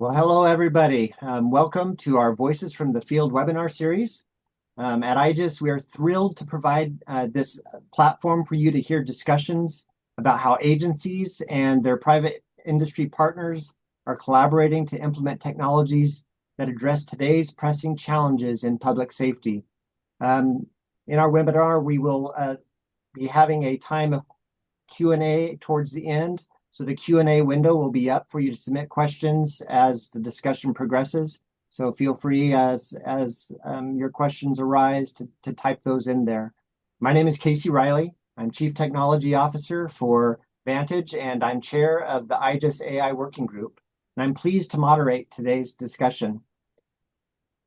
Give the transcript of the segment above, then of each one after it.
Well, hello, everybody. Welcome to our Voices from the Field webinar series. At IJIS, we are thrilled to provide this platform for you to hear discussions about how agencies and their private industry partners are collaborating to implement technologies that address today's pressing challenges in public safety. Um, in our webinar, we will be having a time of Q&A towards the end. So the Q&A window will be up for you to submit questions as the discussion progresses. So feel free as your questions arise to type those in there. My name is Casey Riley. I'm Chief Technology Officer for Vantage, and I'm chair of the IJIS AI Working Group. And I'm pleased to moderate today's discussion.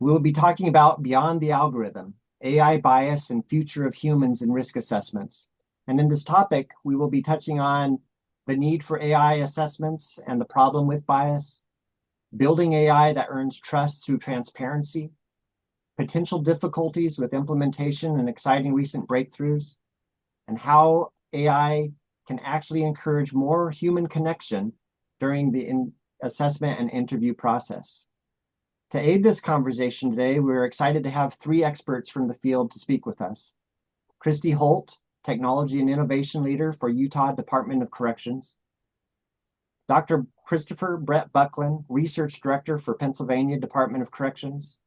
We will be talking about Beyond the Algorithm, AI bias and future of humans in risk assessments. And in this topic, we will be touching on the need for AI assessments and the problem with bias, building AI that earns trust through transparency, potential difficulties with implementation and exciting recent breakthroughs, and how AI can actually encourage more human connection during the assessment and interview process. To aid this conversation today, we're excited to have three experts from the field to speak with us. Kristi Holt, Technology and Innovation Leader for Utah Department of Corrections. Dr. Christopher Bret Bucklen, Research Director for Pennsylvania Department of Corrections.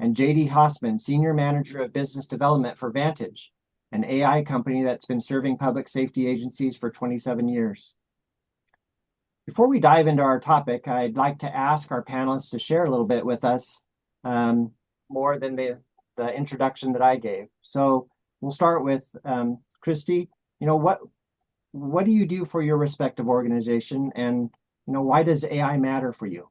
And J.D. Hosman, Senior Manager of Business Development for Vantage, an AI company that's been serving public safety agencies for 27 years. Before we dive into our topic, I'd like to ask our panelists to share a little bit with us, more than the introduction that I gave. So we'll start with Kristi. What do you do for your respective organization, and why does AI matter for you?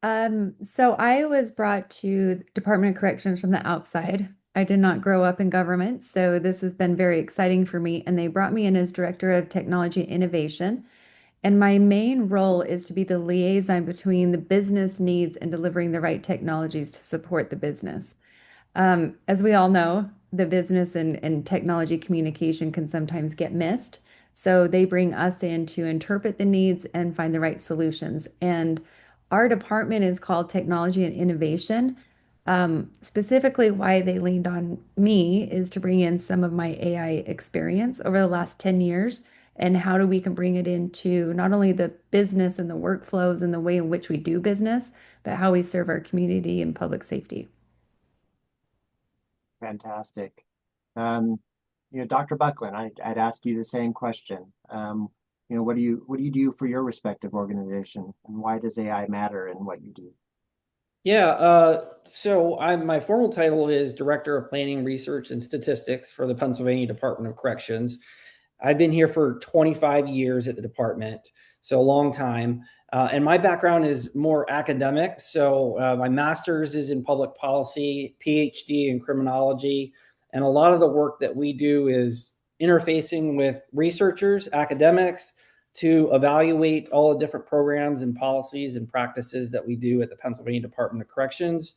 So I was brought to the Department of Corrections from the outside. I did not grow up in government, so this has been very exciting for me. And they brought me in as Director of Technology Innovation. And my main role is to be the liaison between the business needs and delivering the right technologies to support the business. As we all know, the business and technology communication can sometimes get missed. So they bring us in to interpret the needs and find the right solutions. And our department is called Technology and Innovation. Specifically, why they leaned on me is to bring in some of my AI experience over the last 10 years and how do we can bring it into not only the business and the workflows and the way in which we do business, but how we serve our community and public safety. Fantastic. Um, Dr. Buckland, I'd ask you the same question. What do you do for your respective organization, and why does AI matter in what you do? Yeah, so my formal title is Director of Planning, Research, and Statistics for the Pennsylvania Department of Corrections. I've been here for 25 years at the department, so a long time. And my background is more academic. So my master's is in public policy, PhD in criminology, and a lot of the work that we do is interfacing with researchers, academics, to evaluate all the different programs and policies and practices that we do at the Pennsylvania Department of Corrections.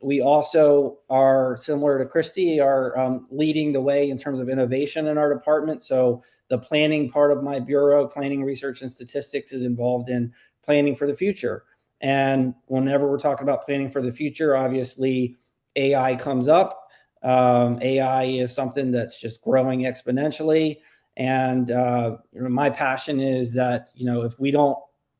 We also are, similar to Kristi, are leading the way in terms of innovation in our department. So the planning part of my bureau, planning, research, and statistics, is involved in planning for the future. And whenever we're talking about planning for the future, obviously AI comes up. AI is something that's just growing exponentially. And my passion is that, if we don't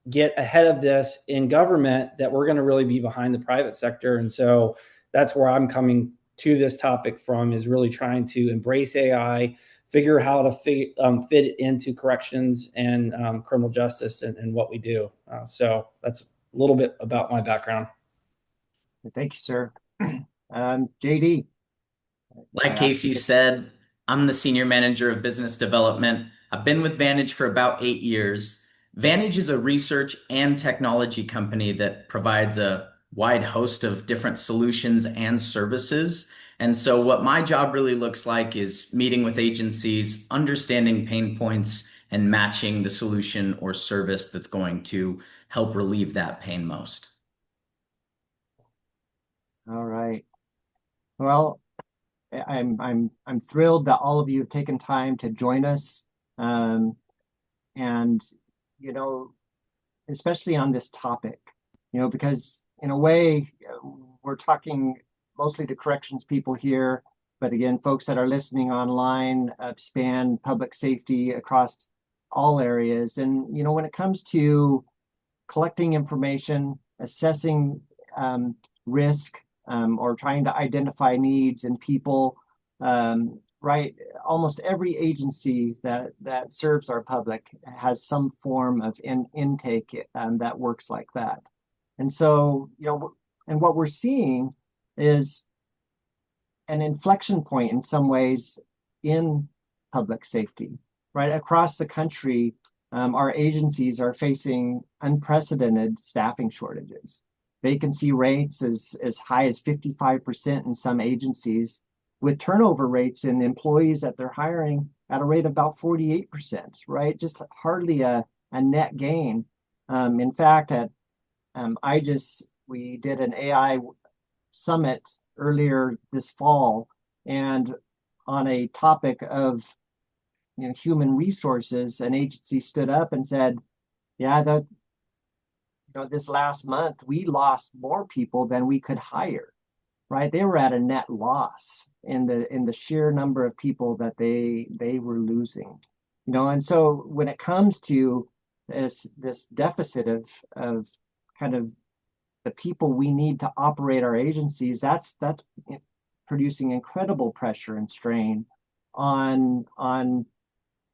get ahead of this in government, that we're going to really be behind the private sector. And so that's where I'm coming to this topic from, is really trying to embrace AI, figure how to fit it into corrections and criminal justice and what we do. So that's a little bit about my background. Thank you, sir. JD. Like Casey said, I'm the senior manager of business development. I've been with Vantage for about 8 years. Vantage is a research and technology company that provides a wide host of different solutions and services. And so, what my job really looks like is meeting with agencies, understanding pain points, and matching the solution or service that's going to help relieve that pain most. All right. Well, I'm thrilled that all of you have taken time to join us. And especially on this topic, because in a way, we're talking mostly to corrections people here, but again, folks that are listening online span public safety across all areas. And, when it comes to collecting information, assessing risk, or trying to identify needs in people, right? Almost every agency that serves our public has some form of intake that works like that. And so, and what we're seeing is an inflection point in some ways in public safety, right? Across the country, our agencies are facing unprecedented staffing shortages. Vacancy rates as high as 55% in some agencies, with turnover rates in employees that they're hiring at a rate of about 48%, right? Just hardly a net gain. In fact, at IJIS, we did an AI summit earlier this fall, and on a topic of human resources, an agency stood up and said, yeah, this last month we lost more people than we could hire, right? They were at a net loss in the sheer number of people that they were losing, and so when it comes to this deficit of kind of the people we need to operate our agencies, that's producing incredible pressure and strain on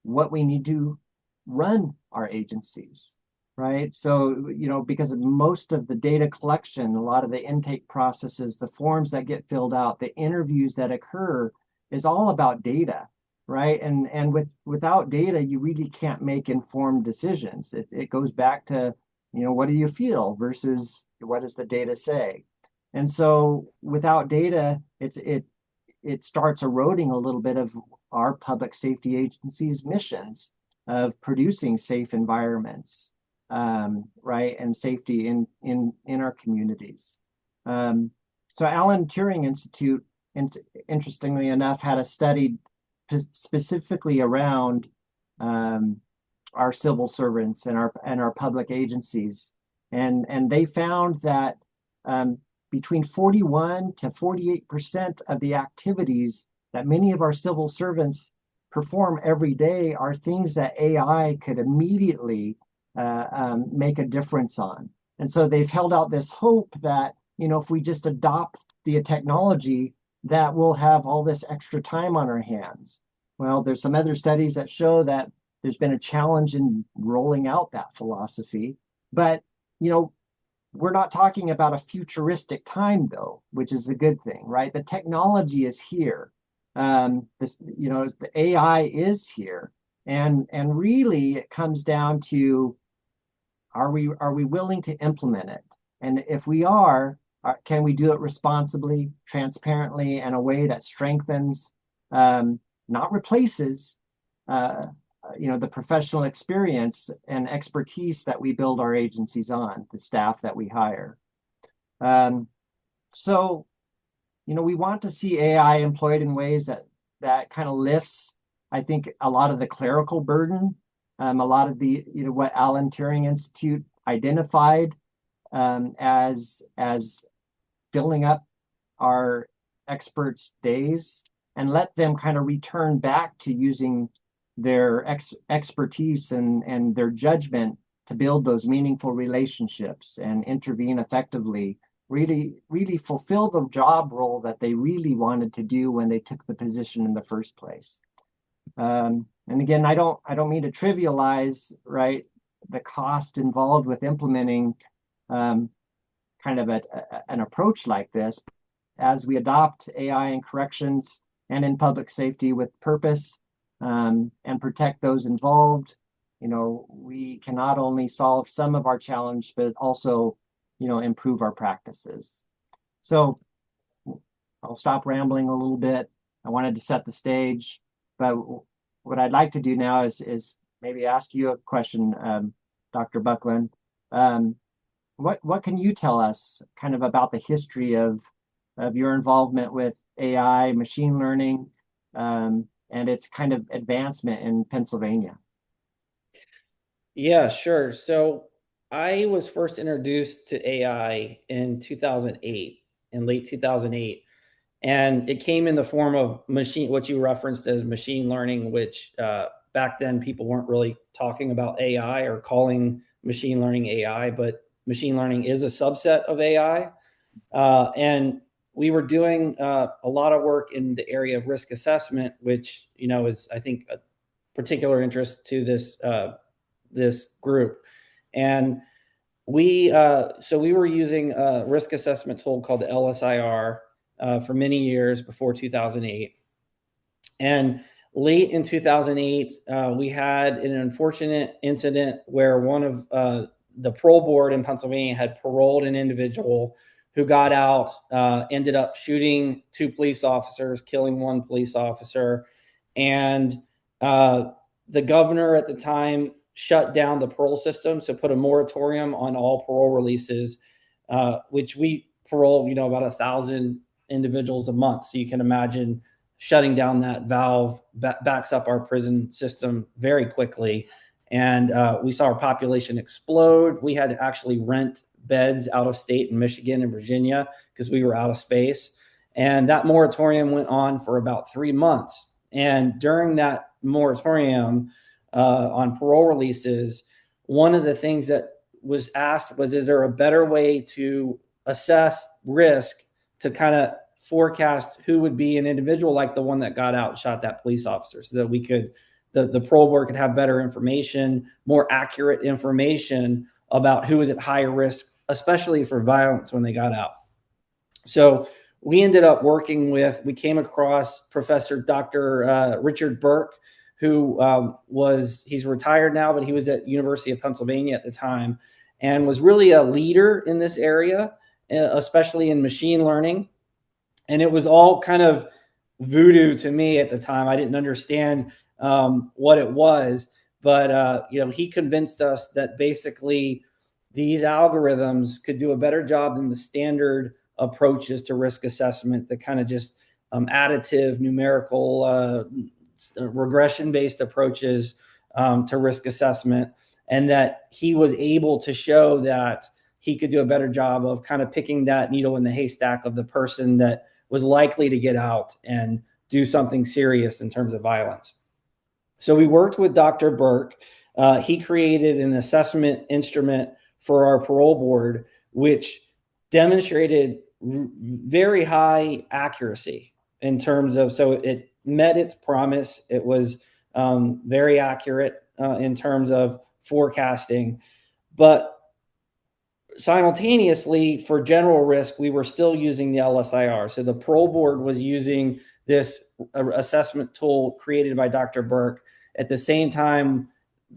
what we need to run our agencies, right? So, because of most of the data collection, a lot of the intake processes, the forms that get filled out, the interviews that occur is all about data, right? And without data, you really can't make informed decisions. It goes back to, what do you feel versus what does the data say? And so without data, it starts eroding a little bit of our public safety agencies' missions of producing safe environments, right, and safety in our communities. So Alan Turing Institute, interestingly enough, had a study specifically around our civil servants and our public agencies, and they found that between 41 to 48% of the activities that many of our civil servants perform every day are things that AI could immediately make a difference on. And so they've held out this hope that, if we just adopt the technology, that we'll have all this extra time on our hands. Well, there's some other studies that show that there's been a challenge in rolling out that philosophy. But, we're not talking about a futuristic time, though, which is a good thing, right? The technology is here. The AI is here, and really it comes down to, are we willing to implement it? And if we are, can we do it responsibly, transparently, in a way that strengthens, not replaces, the professional experience and expertise that we build our agencies on, the staff that we hire. So, we want to see AI employed in ways that kind of lifts, I think, a lot of the clerical burden, a lot of the, what Alan Turing Institute identified as filling up our experts' days, and let them kind of return back to using their expertise and their judgment to build those meaningful relationships and intervene effectively, really fulfill the job role that they really wanted to do when they took the position in the first place. And again, I don't mean to trivialize, right, the cost involved with implementing kind of an approach like this. As we adopt AI in corrections and in public safety with purpose, and protect those involved, we can not only solve some of our challenge, but also, improve our practices. So I'll stop rambling a little bit. I wanted to set the stage, but what I'd like to do now is maybe ask you a question, Dr. Bucklen. What can you tell us kind of about the history of your involvement with AI, machine learning, and its kind of advancement in Pennsylvania? Yeah, sure. So I was first introduced to AI in 2008, in late 2008. And it came in the form of what you referenced as machine learning, which back then people weren't really talking about AI or calling machine learning AI, but machine learning is a subset of AI. And we were doing a lot of work in the area of risk assessment, which, is, I think, a particular interest to this group. And so we were using a risk assessment tool called the LSIR for many years before 2008. And late in 2008, we had an unfortunate incident where one of the parole board in Pennsylvania had paroled an individual who got out, ended up shooting 2 police officers, killing 1 police officer. And the governor at the time shut down the parole system, so put a moratorium on all parole releases, which we parole, about 1,000 individuals a month. So you can imagine shutting down that valve backs up our prison system very quickly. And we saw our population explode. We had to actually rent beds out of state in Michigan and Virginia because we were out of space. And that moratorium went on for about 3 months. And during that moratorium on parole releases, one of the things that was asked was, is there a better way to assess risk to kind of forecast who would be an individual like the one that got out and shot that police officer, so that we could, the parole board could have better information, more accurate information about who is at higher risk, especially for violence when they got out. So we ended up we came across Professor Dr. Richard Burke, who he's retired now, but he was at University of Pennsylvania at the time and was really a leader in this area, especially in machine learning. And it was all kind of voodoo to me at the time. I didn't understand what it was, but he convinced us that basically these algorithms could do a better job than the standard approaches to risk assessment, the kind of just additive, numerical, regression-based approaches to risk assessment, and that he was able to show that he could do a better job of kind of picking that needle in the haystack of the person that was likely to get out and do something serious in terms of violence. So we worked with Dr. Burke. He created an assessment instrument for our parole board, which demonstrated very high accuracy in terms of, so it met its promise. It was very accurate in terms of forecasting, but simultaneously, for general risk, we were still using the LSIR. So the parole board was using this assessment tool created by Dr. Burke. At the same time,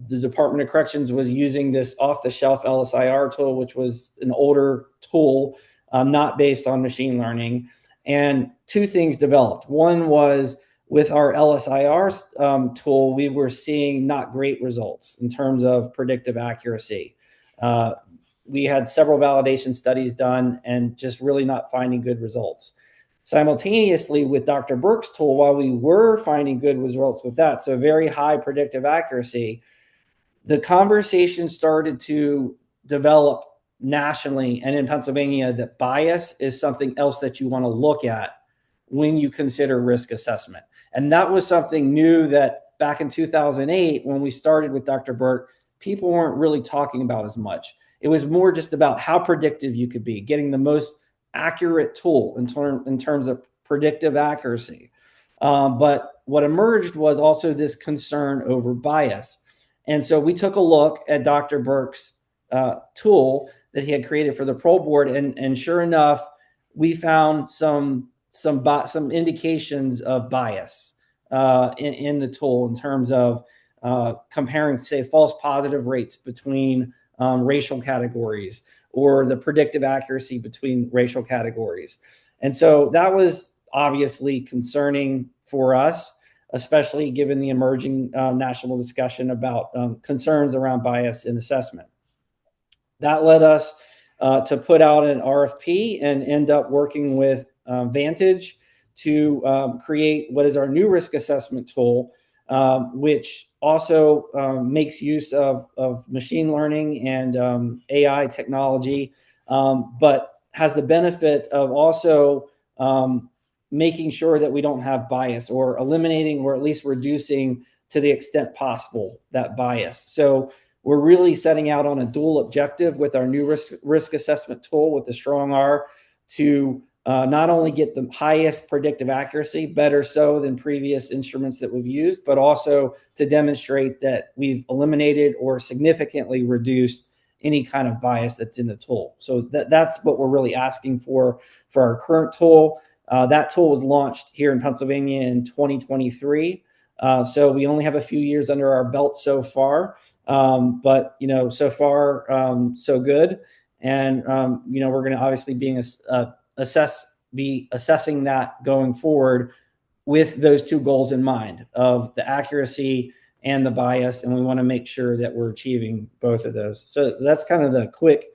the Department of Corrections was using this off-the-shelf LSIR tool, which was an older tool, not based on machine learning. And 2 things developed. One was, with our LSIR tool, we were seeing not great results in terms of predictive accuracy. We had several validation studies done and just really not finding good results. Simultaneously, with Dr. Burke's tool, while we were finding good results with that, so very high predictive accuracy, the conversation started to develop nationally and in Pennsylvania that bias is something else that you want to look at when you consider risk assessment. And that was something new that back in 2008, when we started with Dr. Burke, people weren't really talking about as much. It was more just about how predictive you could be, getting the most accurate tool in terms of predictive accuracy. But what emerged was also this concern over bias. And so we took a look at Dr. Burke's tool that he had created for the parole board, and sure enough, we found some indications of bias in the tool in terms of comparing, say, false positive rates between racial categories, or the predictive accuracy between racial categories. And so that was obviously concerning for us, especially given the emerging national discussion about concerns around bias in assessment. That led us to put out an RFP and end up working with Vantage to create what is our new risk assessment tool, which also makes use of machine learning and AI technology, but has the benefit of also making sure that we don't have bias, or eliminating or at least reducing to the extent possible that bias. So we're really setting out on a dual objective with our new risk assessment tool with the strong R to not only get the highest predictive accuracy, better so than previous instruments that we've used, but also to demonstrate that we've eliminated or significantly reduced any kind of bias that's in the tool. So that's what we're really asking for our current tool. That tool was launched here in Pennsylvania in 2023. So we only have a few years under our belt so far, but so far so good. And we're going to obviously be assessing that going forward with those two goals in mind, of the accuracy and the bias, and we want to make sure that we're achieving both of those. So that's kind of the quick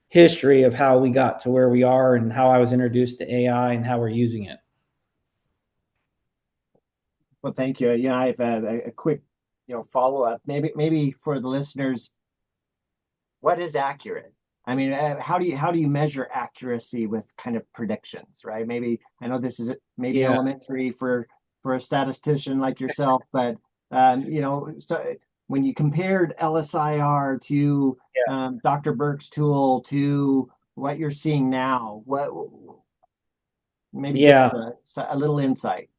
history of how we got to where we are and how I was introduced to AI and how we're using it. Well, thank you. Yeah, I have a quick, follow-up. Maybe for the listeners, what is accurate? I mean, how do you measure accuracy with kind of predictions, right? Maybe I know this is maybe elementary for a statistician like yourself, but so when you compared LSIR to Dr. Burke's tool to what you're seeing now, maybe give us a little insight.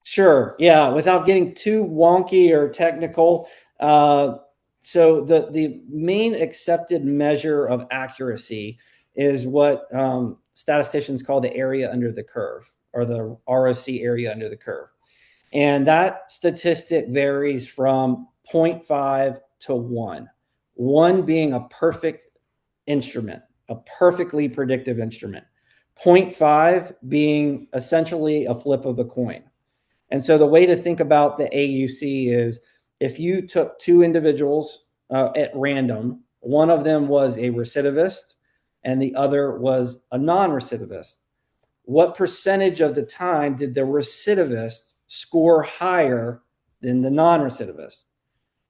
Sure. Yeah. Without getting too wonky or technical. So the main accepted measure of accuracy is what statisticians call the area under the curve, or the ROC area under the curve. And that statistic varies from 0.5 to 1, 1 being a perfect instrument, a perfectly predictive instrument, 0.5 being essentially a flip of the coin. And so the way to think about the AUC is, if you took two individuals at random, one of them was a recidivist and the other was a non-recidivist, what percentage of the time did the recidivist score higher than the non-recidivist?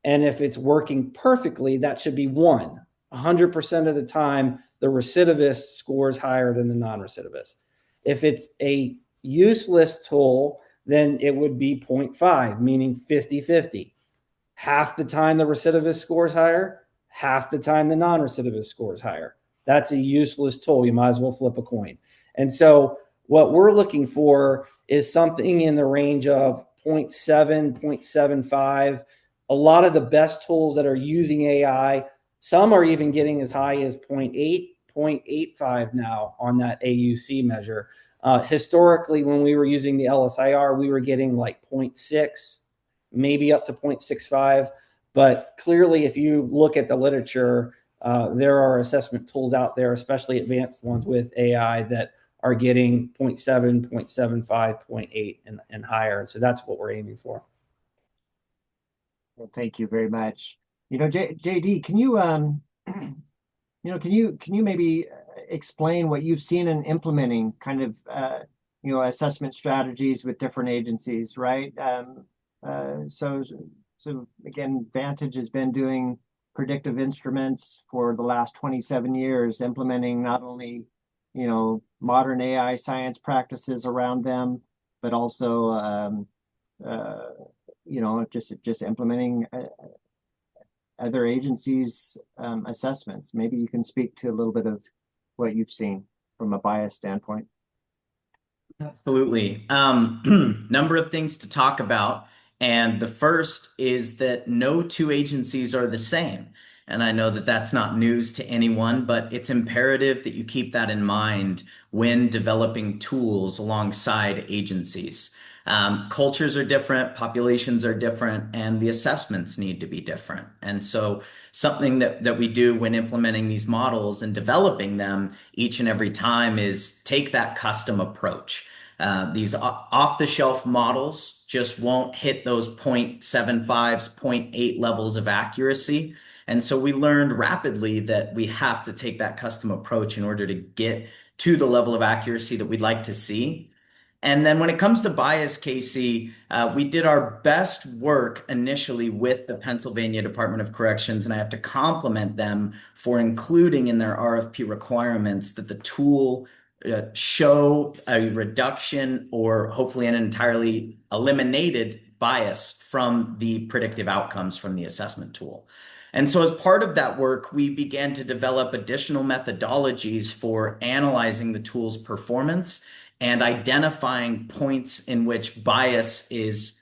And if it's working perfectly, that should be 1. 100% of the time, the recidivist scores higher than the non-recidivist. If it's a useless tool, then it would be 0.5, meaning 50-50. Half the time the recidivist scores higher, half the time the non-recidivist scores higher. That's a useless tool. You might as well flip a coin. And so what we're looking for is something in the range of 0.7, 0.75. A lot of the best tools that are using AI, some are even getting as high as 0.8, 0.85 now on that AUC measure. Historically, when we were using the LSIR, we were getting like 0.6, maybe up to 0.65. But clearly, if you look at the literature, there are assessment tools out there, especially advanced ones with AI, that are getting 0.7, 0.75, 0.8 and higher. And so that's what we're aiming for. Well, thank you very much. JD, can you can you maybe explain what you've seen in implementing kind of assessment strategies with different agencies, right? So again, Vantage has been doing predictive instruments for the last 27 years, implementing not only modern AI science practices around them, but also just implementing other agencies' assessments. Maybe you can speak to a little bit of what you've seen from a bias standpoint. Absolutely. Number of things to talk about. And the first is that no two agencies are the same. And I know that that's not news to anyone, but it's imperative that you keep that in mind when developing tools alongside agencies. Cultures are different, populations are different, and the assessments need to be different. And so something that we do when implementing these models and developing them each and every time is take that custom approach. These off-the-shelf models just won't hit those 0.75s, 0.8 levels of accuracy. And so we learned rapidly that we have to take that custom approach in order to get to the level of accuracy that we'd like to see. And then when it comes to bias, Casey, we did our best work initially with the Pennsylvania Department of Corrections, and I have to compliment them for including in their RFP requirements that the tool show a reduction or hopefully an entirely eliminated bias from the predictive outcomes from the assessment tool. And so, as part of that work, we began to develop additional methodologies for analyzing the tool's performance and identifying points in which bias is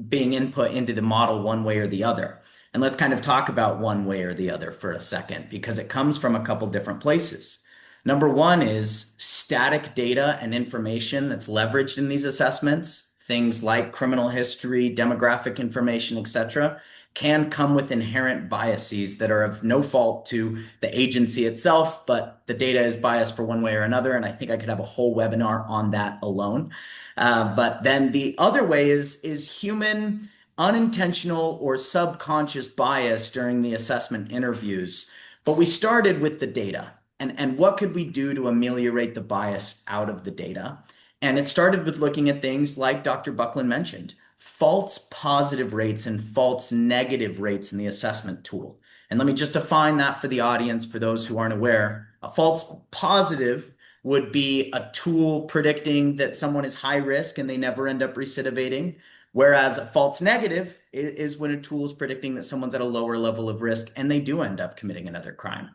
being input into the model one way or the other. And let's kind of talk about one way or the other for a second, because it comes from a couple different places. Number one is static data and information that's leveraged in these assessments, things like criminal history, demographic information, etc., can come with inherent biases that are of no fault to the agency itself, but the data is biased for one way or another. And I think I could have a whole webinar on that alone. But then the other way is human unintentional or subconscious bias during the assessment interviews. But we started with the data and what could we do to ameliorate the bias out of the data? And it started with looking at things like Dr. Bucklen mentioned, false positive rates and false negative rates in the assessment tool. And let me just define that for the audience, for those who aren't aware. A false positive would be a tool predicting that someone is high risk and they never end up recidivating. Whereas a false negative is when a tool is predicting that someone's at a lower level of risk and they do end up committing another crime.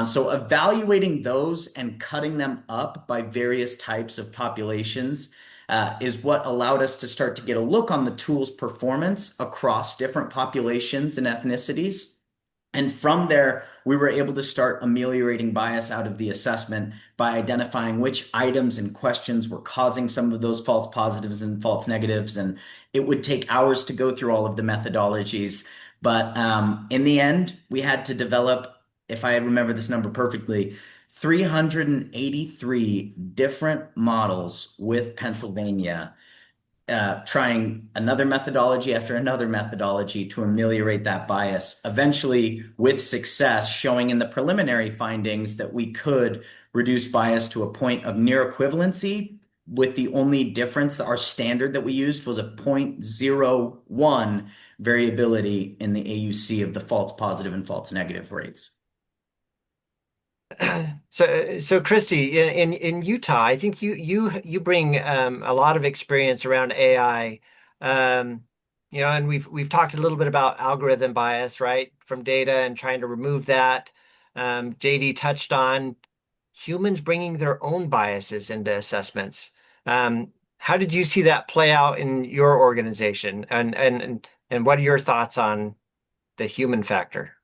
So evaluating those and cutting them up by various types of populations is what allowed us to start to get a look on the tool's performance across different populations and ethnicities. And from there, we were able to start ameliorating bias out of the assessment by identifying which items and questions were causing some of those false positives and false negatives. And it would take hours to go through all of the methodologies. But in the end, we had to develop, if I remember this number perfectly, 383 different models with Pennsylvania, trying another methodology after another methodology to ameliorate that bias, eventually with success, showing in the preliminary findings that we could reduce bias to a point of near equivalency, with the only difference that our standard that we used was a 0.01 variability in the AUC of the false positive and false negative rates. So Kristi, in Utah, I think you bring a lot of experience around AI. And we've talked a little bit about algorithm bias, right, from data and trying to remove that. JD touched on humans bringing their own biases into assessments. How did you see that play out in your organization? And what are your thoughts on the human factor?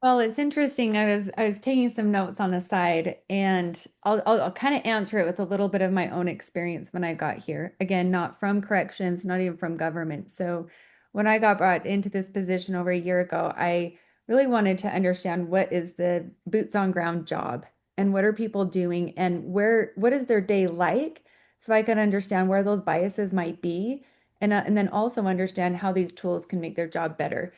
Well, it's interesting. I was taking some notes on the side, and I'll kind of answer it with a little bit of my own experience when I got here. Again, not from corrections, not even from government. So when I got brought into this position over a year ago, I really wanted to understand what is the boots on ground job and what are people doing and what is their day like, so I can understand where those biases might be, and then also understand how these tools can make their job better.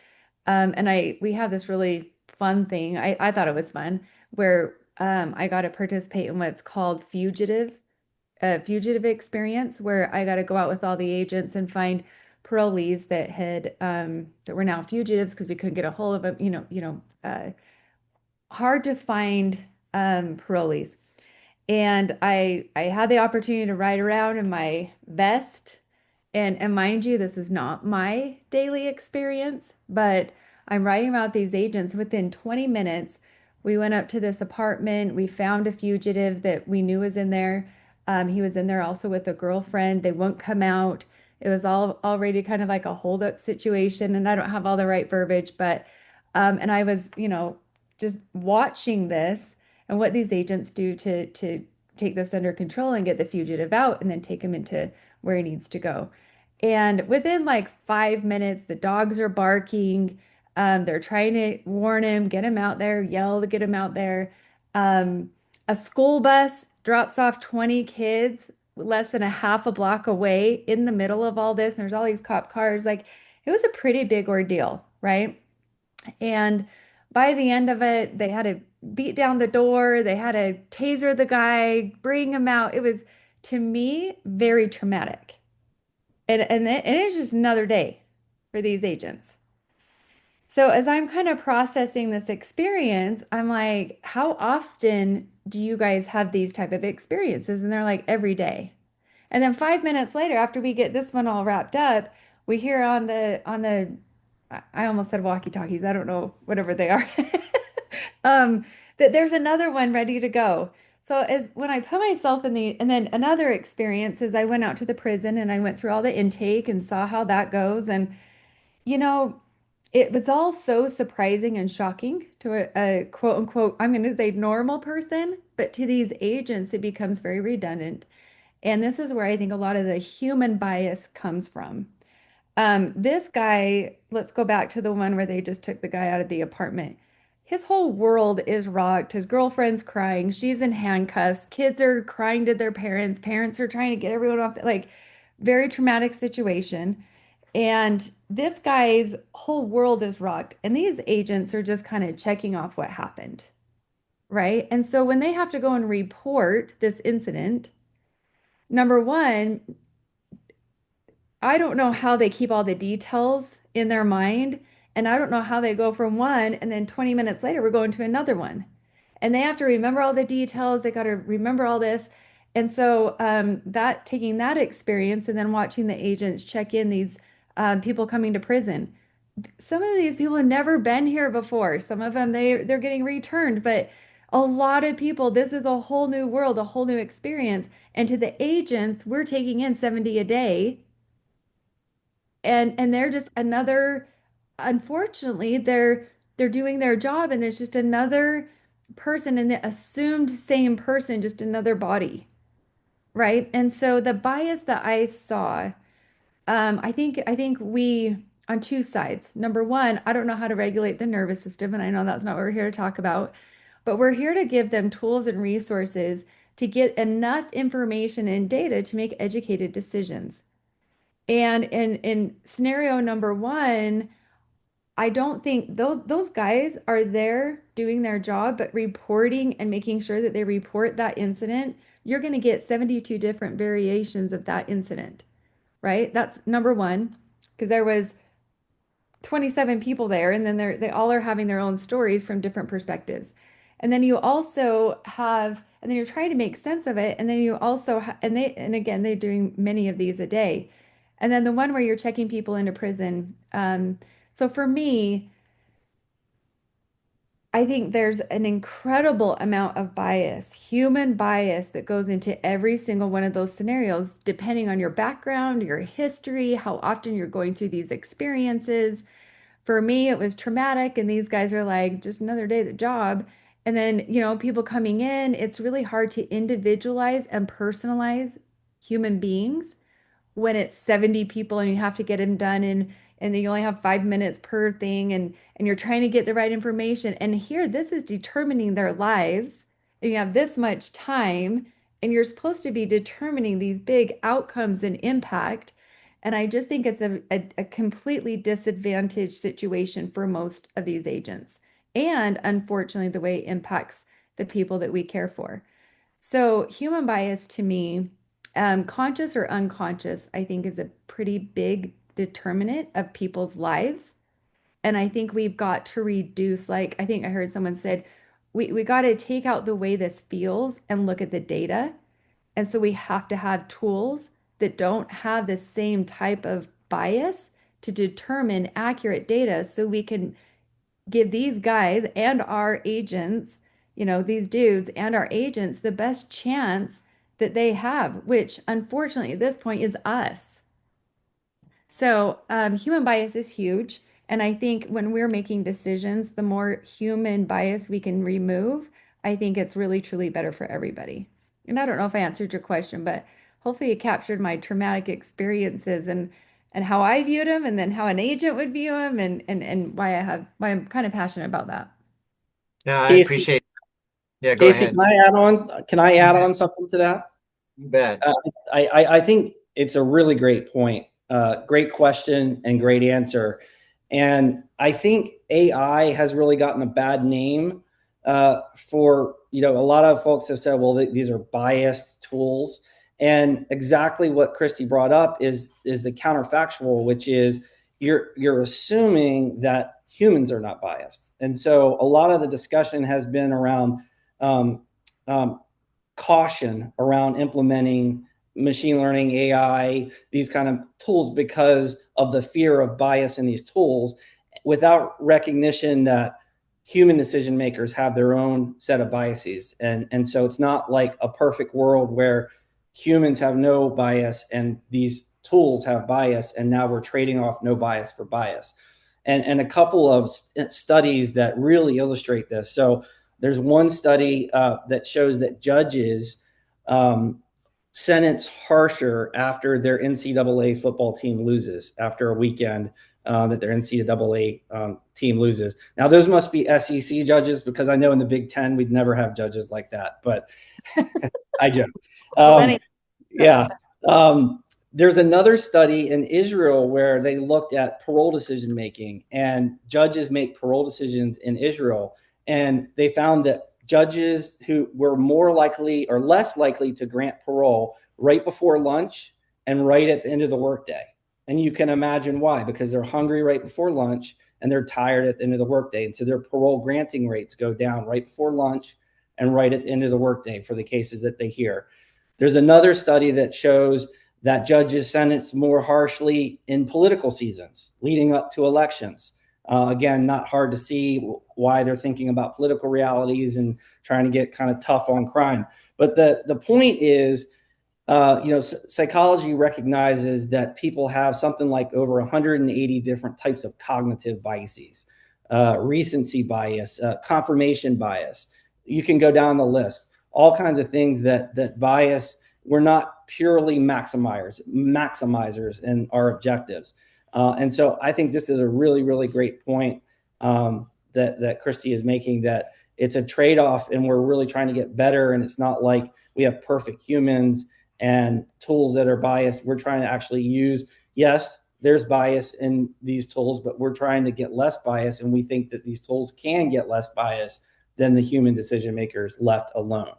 And we have this really fun thing. I thought it was fun where I got to participate in what's called fugitive experience, where I got to go out with all the agents and find parolees that were now fugitives because we couldn't get a hold of them. Hard to find parolees. And I had the opportunity to ride around in my vest. And mind you, this is not my daily experience, but I'm writing about these agents. Within 20 minutes, we went up to this apartment. We found a fugitive that we knew was in there. He was in there also with a girlfriend. They won't come out. It was all already kind of like a holdup situation, and I don't have all the right verbiage, but and I was, just watching this and what these agents do to take this under control and get the fugitive out and then take him into where he needs to go. And within like 5 minutes, the dogs are barking. They're trying to warn him, get him out there, yell to get him out there. Um, a school bus drops off 20 kids less than a half a block away in the middle of all this. And there's all these cop cars. Like, it was a pretty big ordeal, right? And by the end of it, they had to beat down the door. They had to taser the guy, bring him out. It was to me, very traumatic. And it's just another day for these agents. So as I'm kind of processing this experience, I'm like, how often do you guys have these type of experiences? And they're like, every day. And then 5 minutes later, after we get this one all wrapped up, we hear I almost said walkie-talkies. I don't know, whatever they are. That there's another one ready to go. So as when I put myself in and then another experience is I went out to the prison and I went through all the intake and saw how that goes. And, you know, it was all so surprising and shocking to a quote unquote, I'm going to say normal person, but to these agents, it becomes very redundant. And this is where I think a lot of the human bias comes from. This guy, let's go back to the one where they just took the guy out of the apartment. His whole world is rocked. His girlfriend's crying. She's in handcuffs. Kids are crying to their parents. Parents are trying to get everyone off, like, very traumatic situation. And this guy's whole world is rocked. And these agents are just kind of checking off what happened, right? And so when they have to go and report this incident, number one, I don't know how they keep all the details in their mind. And I don't know how they go from one and then 20 minutes later, we're going to another one. And they have to remember all the details. They got to remember all this. And so that taking that experience and then watching the agents check in these people coming to prison. Some of these people have never been here before. Some of them they're getting returned, but a lot of people, this is a whole new world, a whole new experience. And to the agents, we're taking in 70 a day and they're just another, unfortunately they're doing their job and there's just another person in the assumed same person, just another body, right? And so the bias that I saw, I think we on two sides. Number one, I don't know how to regulate the nervous system, and I know that's not what we're here to talk about, but we're here to give them tools and resources to get enough information and data to make educated decisions. And in scenario number one, I don't think those guys are there doing their job, but reporting and making sure that they report that incident, you're going to get 72 different variations of that incident, right? That's number one, because there was 27 people there, and then they all are having their own stories from different perspectives. And then you also have, and then you're trying to make sense of it, and then you also and again, they're doing many of these a day. And then the one where you're checking people into prison. So for me, I think there's an incredible amount of bias, human bias that goes into every single one of those scenarios, depending on your background, your history, how often you're going through these experiences. For me, it was traumatic, and these guys are like, just another day at the job. And then, people coming in, it's really hard to individualize and personalize human beings when it's 70 people and you have to get them done and then you only have 5 minutes per thing and you're trying to get the right information. And here, this is determining their lives, and you have this much time, and you're supposed to be determining these big outcomes and impact. And I just think it's a completely disadvantaged situation for most of these agents. And unfortunately, the way it impacts the people that we care for. So, human bias to me, conscious or unconscious, I think is a pretty big determinant of people's lives. And I think we've got to reduce, like, I think I heard someone said, we got to take out the way this feels and look at the data. And so we have to have tools that don't have the same type of bias to determine accurate data so we can give these guys and our agents, these dudes and our agents, the best chance that they have, which unfortunately at this point is us. So human bias is huge. And I think when we're making decisions, the more human bias we can remove, I think it's really, truly better for everybody. And I don't know if I answered your question, but hopefully it captured my traumatic experiences and how I viewed them, and then how an agent would view them, and why I'm kind of passionate about that. Yeah, I Casey, appreciate. Yeah, go Casey, ahead. can I add on something to that? You bet. I think it's a really great point. Great question and great answer. And I think AI has really gotten a bad name for, a lot of folks have said, well, these are biased tools. And exactly what Kristi brought up is the counterfactual, which is you're assuming that humans are not biased. And so a lot of the discussion has been around um, caution around implementing machine learning, AI, these kind of tools because of the fear of bias in these tools, without recognition that human decision makers have their own set of biases. And so it's not like a perfect world where humans have no bias and these tools have bias, and now we're trading off no bias for bias. And a couple of studies that really illustrate this. So there's one study that shows that judges sentence harsher after their NCAA football team loses, after a weekend that their NCAA team loses. Now, those must be SEC judges, because I know in the Big Ten we'd never have judges like that. But I joke. Yeah. There's another study in Israel where they looked at parole decision making, and judges make parole decisions in Israel. And they found that judges who were more likely or less likely to grant parole right before lunch and right at the end of the workday. And you can imagine why, because they're hungry right before lunch and they're tired at the end of the workday. And so their parole granting rates go down right before lunch and right at the end of the workday for the cases that they hear. There's another study that shows that judges sentence more harshly in political seasons leading up to elections. Again, not hard to see why they're thinking about political realities and trying to get kind of tough on crime. But the point is, psychology recognizes that people have something like over 180 different types of cognitive biases, recency bias, confirmation bias. You can go down the list, all kinds of things that bias. We're not purely maximizers in our objectives. And so I think this is a really, really great point that Kristi is making, that it's a trade-off and we're really trying to get better. And it's not like we have perfect humans and tools that are biased. We're trying to actually use, yes, there's bias in these tools, but we're trying to get less bias. And we think that these tools can get less bias than the human decision makers left alone.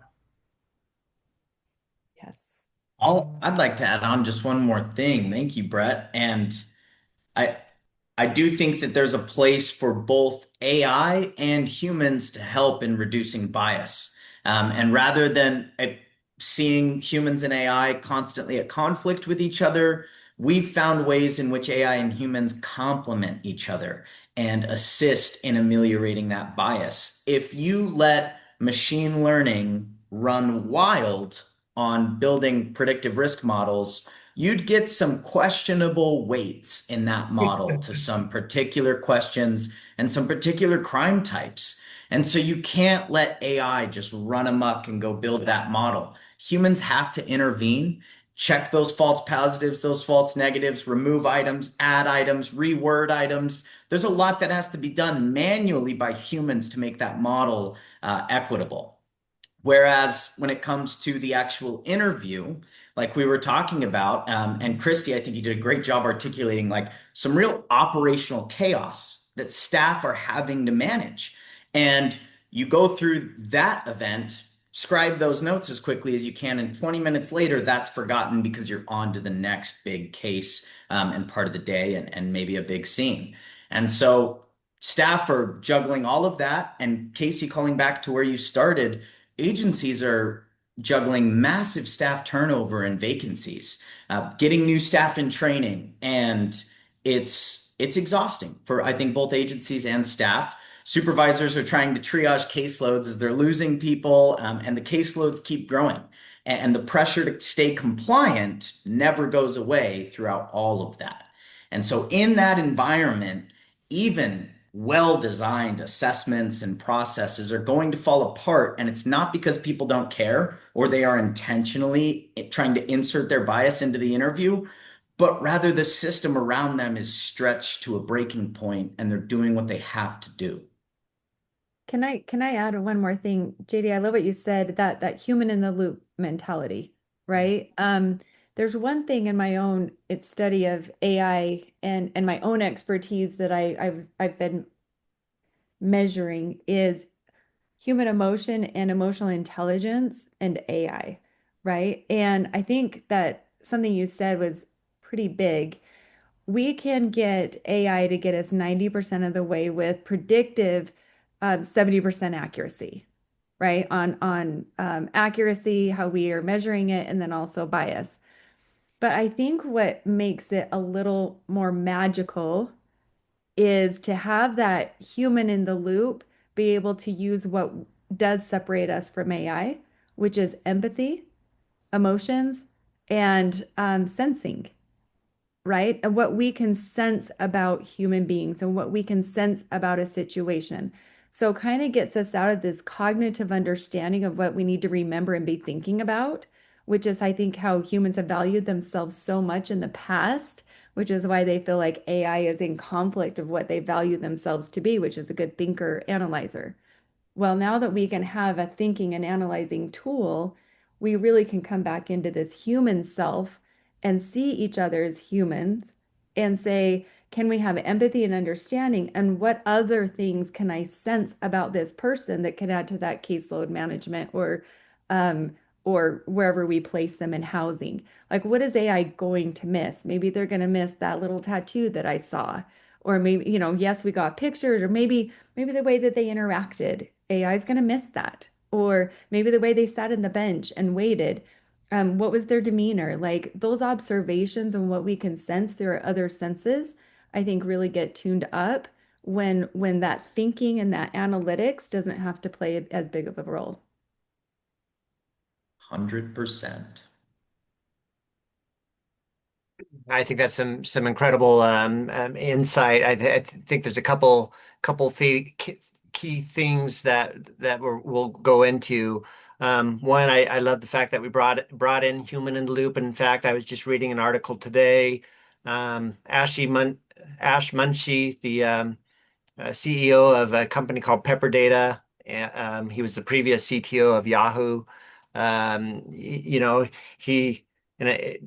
Yes. I'd like to add on just one more thing. Thank you, Bret. And I I do think that there's a place for both AI and humans to help in reducing bias. And rather than seeing humans and AI constantly at conflict with each other, we've found ways in which AI and humans complement each other and assist in ameliorating that bias. If you let machine learning run wild on building predictive risk models, you'd get some questionable weights in that model to some particular questions and some particular crime types. And so you can't let AI just run amok and go build that model. Humans have to intervene, check those false positives, those false negatives, remove items, add items, reword items. There's a lot that has to be done manually by humans to make that model equitable. Whereas when it comes to the actual interview, like we were talking about, and Kristi, I think you did a great job articulating like some real operational chaos that staff are having to manage. And you go through that event, scribe those notes as quickly as you can, and 20 minutes later, that's forgotten because you're on to the next big case and part of the day and maybe a big scene. And so staff are juggling all of that. And Casey, calling back to where you started, agencies are juggling massive staff turnover and vacancies, getting new staff in training, and it's exhausting for I think both agencies and staff. Supervisors are trying to triage caseloads as they're losing people, and the caseloads keep growing. And the pressure to stay compliant never goes away throughout all of that. And so, in that environment, even well-designed assessments and processes are going to fall apart. And it's not because people don't care or they are intentionally trying to insert their bias into the interview, but rather the system around them is stretched to a breaking point and they're doing what they have to do. Can I add one more thing? JD, I love what you said, that human in the loop mentality, right? There's one thing in my own study of AI and my own expertise that I've been measuring is human emotion and emotional intelligence and AI. right? And I think that something you said was pretty big. We can get AI to get us 90% of the way with predictive 70% accuracy, right? On accuracy, how we are measuring it, and then also bias. But I think what makes it a little more magical is to have that human in the loop be able to use what does separate us from AI, which is empathy, emotions, and sensing, right? And what we can sense about human beings and what we can sense about a situation. So kind of gets us out of this cognitive understanding of what we need to remember and be thinking about, which is, I think, how humans have valued themselves so much in the past, which is why they feel like AI is in conflict of what they value themselves to be, which is a good thinker, analyzer. Well, now that we can have a thinking and analyzing tool, we really can come back into this human self and see each other as humans and say, can we have empathy and understanding? And what other things can I sense about this person that can add to that caseload management um, or wherever we place them in housing? Like, what is AI going to miss? Maybe they're going to miss that little tattoo that I saw. Or maybe, yes, we got pictures, or maybe the way that they interacted. AI is going to miss that. Or maybe the way they sat in the bench and waited. What was their demeanor? Like those observations and what we can sense through our other senses, I think really get tuned up when that thinking and that analytics doesn't have to play as big of a role. 100%. I think that's some incredible insight. I think there's a couple key things that we'll go into. One, I love the fact that we brought in human in the loop. In fact, I was just reading an article today. Ash Munshi, the CEO of a company called Pepper Data. He was the previous CTO of Yahoo. You know, he and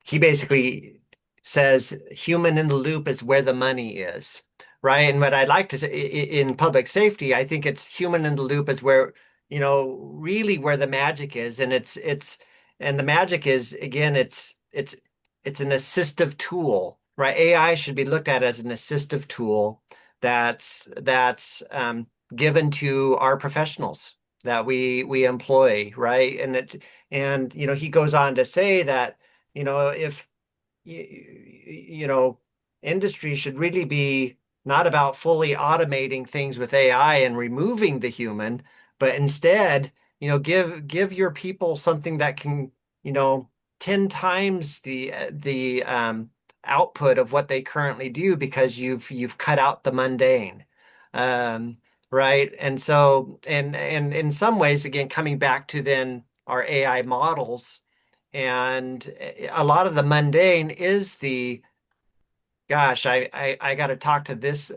he basically says human in the loop is where the money is, right? And what I'd like to say in public safety, I think it's human in the loop is where, really where the magic is. And and the magic is, again, it's an assistive tool, right? AI should be looked at as an assistive tool that's given to our professionals that we employ, right? And he goes on to say that if you know industry should really be not about fully automating things with AI and removing the human, but instead give your people something that can 10 times the output of what they currently do because you've cut out the mundane. Um, right. And so, and in some ways, again, coming back to then our AI models, and a lot of the mundane is gosh, I got to talk to this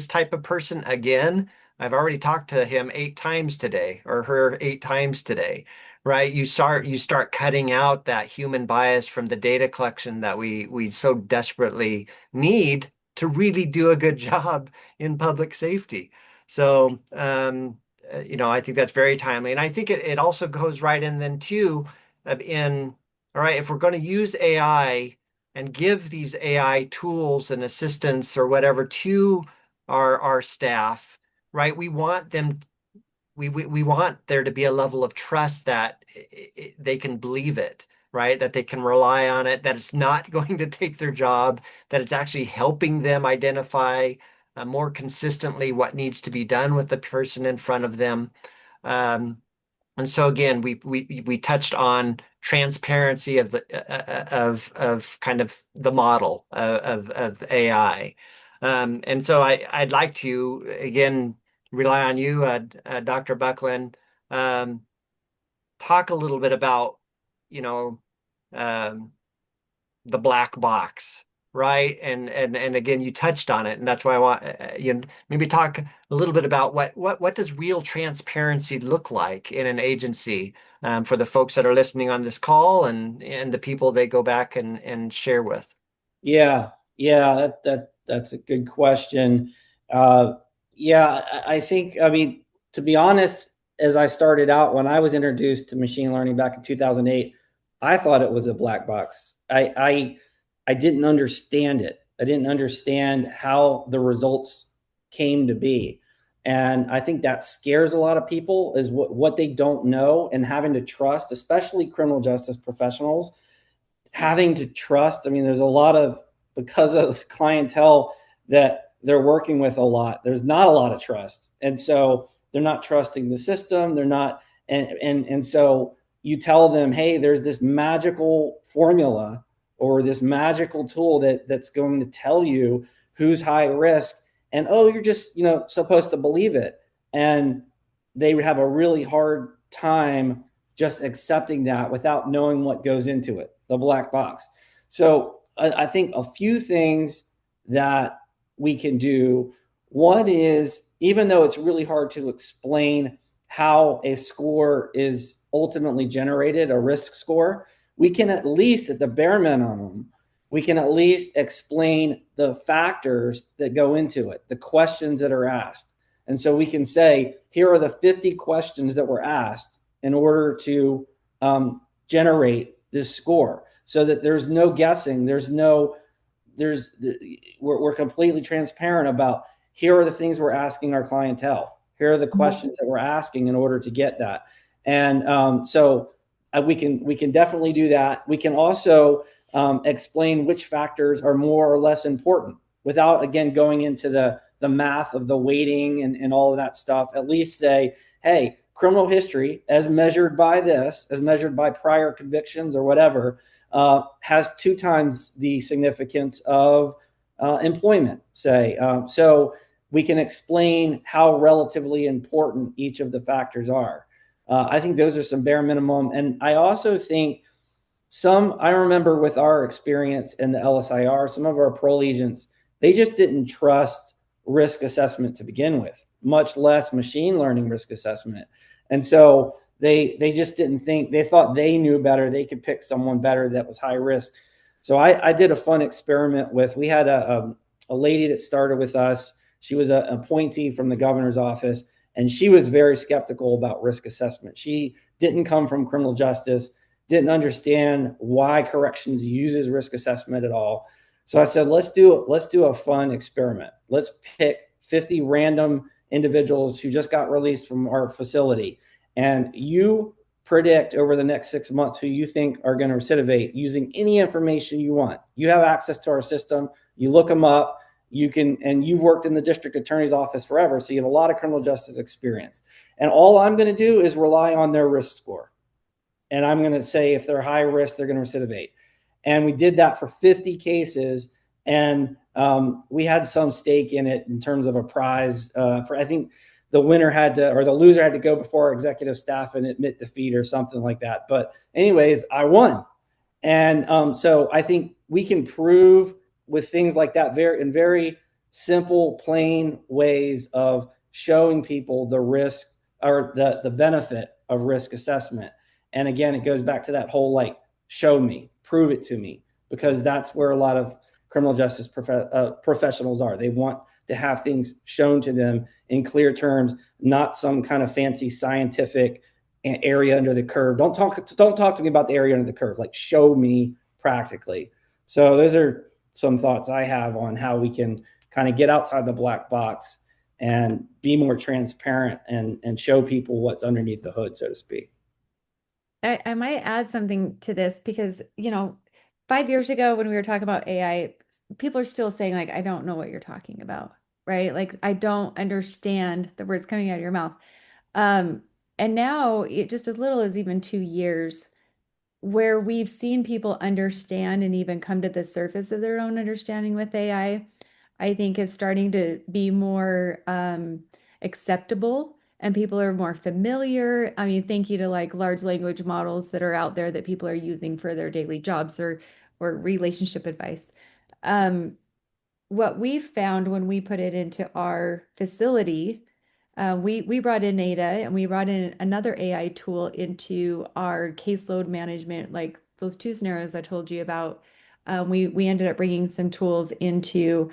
type of person again. I've already talked to him 8 times today or her 8 times today, right? You start cutting out that human bias from the data collection that we so desperately need to really do a good job in public safety. So, I think that's very timely, and I think it also goes right in then too, in all right, if we're going to use AI and give these AI tools and assistants or whatever to our staff, right? We want there to be a level of trust that they can believe it, right? That they can rely on it, that it's not going to take their job, that it's actually helping them identify more consistently what needs to be done with the person in front of them. Um, and so again, we touched on transparency of of kind of the model of AI. And so I'd like to again rely on you, Dr. Bucklen, um, talk a little bit about you know um, the black box, right? And again, you touched on it, and that's why I want maybe talk a little bit about what does real transparency look like in an agency, for the folks that are listening on this call and the people they go back and share with. Yeah, yeah, that's a good question. Yeah, I think, I mean, to be honest, as I started out, when I was introduced to machine learning back in 2008, I thought it was a black box. I didn't understand it. I didn't understand how the results came to be. And I think that scares a lot of people, is what they don't know, and having to trust, especially criminal justice professionals, having to trust. I mean, there's a lot of, because of the clientele that they're working with a lot, there's not a lot of trust. And so they're not trusting the system. They're not, and so you tell them, hey, there's this magical formula or this magical tool that's going to tell you who's high risk, and oh, you're just, supposed to believe it. And they would have a really hard time just accepting that without knowing what goes into it, the black box. So I think a few things that we can do. One is, even though it's really hard to explain how a score is ultimately generated, a risk score, we can at least, at the bare minimum, we can at least explain the factors that go into it, the questions that are asked. And so we can say, here are the 50 questions that were asked in order to generate this score, so that there's no guessing. We're completely transparent about, here are the things we're asking our clientele. Here are the questions that we're asking in order to get that. And so we can definitely do that. We can also explain which factors are more or less important, without, again, going into the math of the weighting and all of that stuff. At least say, hey, criminal history, as measured by this, as measured by prior convictions or whatever, has 2 times the significance of employment, say. So we can explain how relatively important each of the factors are. I think those are some bare minimum. And I also think I remember with our experience in the LSIR, some of our parole agents, they just didn't trust risk assessment to begin with, much less machine learning risk assessment. And so they just didn't think, they thought they knew better. They could pick someone better that was high risk. So I did a fun experiment we had a lady that started with us. She was an appointee from the governor's office, and she was very skeptical about risk assessment. She didn't come from criminal justice, didn't understand why corrections uses risk assessment at all. So I said, let's do a fun experiment. Let's pick 50 random individuals who just got released from our facility, and you predict over the next 6 months who you think are going to recidivate using any information you want. You have access to our system. You look them up. And you've worked in the district attorney's office forever, so you have a lot of criminal justice experience. And all I'm going to do is rely on their risk score. And I'm going to say, if they're high risk, they're going to recidivate. And we did that for 50 cases. And we had some stake in it in terms of a prize. I think the winner the loser had to go before our executive staff and admit defeat or something like that. But anyways, I won. And so I think we can prove with things like that, in very simple, plain ways of showing people the risk or the benefit of risk assessment. And again, it goes back to that whole, show me, prove it to me, because that's where a lot of criminal justice professionals are. They want to have things shown to them in clear terms, not some kind of fancy scientific area under the curve. Don't talk to me about the area under the curve. Show me practically. So those are some thoughts I have on how we can kind of get outside the black box and be more transparent and show people what's underneath the hood, so to speak. I might add something to this because, 5 years ago when we were talking about AI, people are still saying, I don't know what you're talking about, right? I don't understand the words coming out of your mouth. And now, just as little as even 2 years, where we've seen people understand and even come to the surface of their own understanding with AI, I think is starting to be more acceptable, and people are more familiar. I mean, thank you to large language models that are out there that people are using for their daily jobs or relationship advice. What we found when we put it into our facility, we brought in Ada, and we brought in another AI tool into our caseload management, like those 2 scenarios I told you about. We ended up bringing some tools into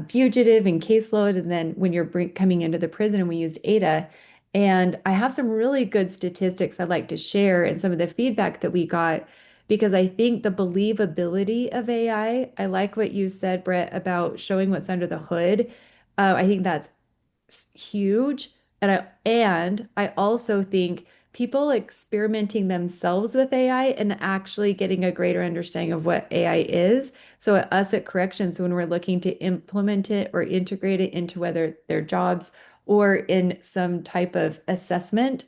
fugitive and caseload, and then when you're coming into the prison, and we used Ada. And I have some really good statistics I'd like to share and some of the feedback that we got because I think the believability of I like what you said, Brett, about showing what's under the hood. I think that's huge. And I also think people experimenting themselves with AI and actually getting a greater understanding of what AI is. So us at corrections, when we're looking to implement it or integrate it into whether their jobs or in some type of assessment,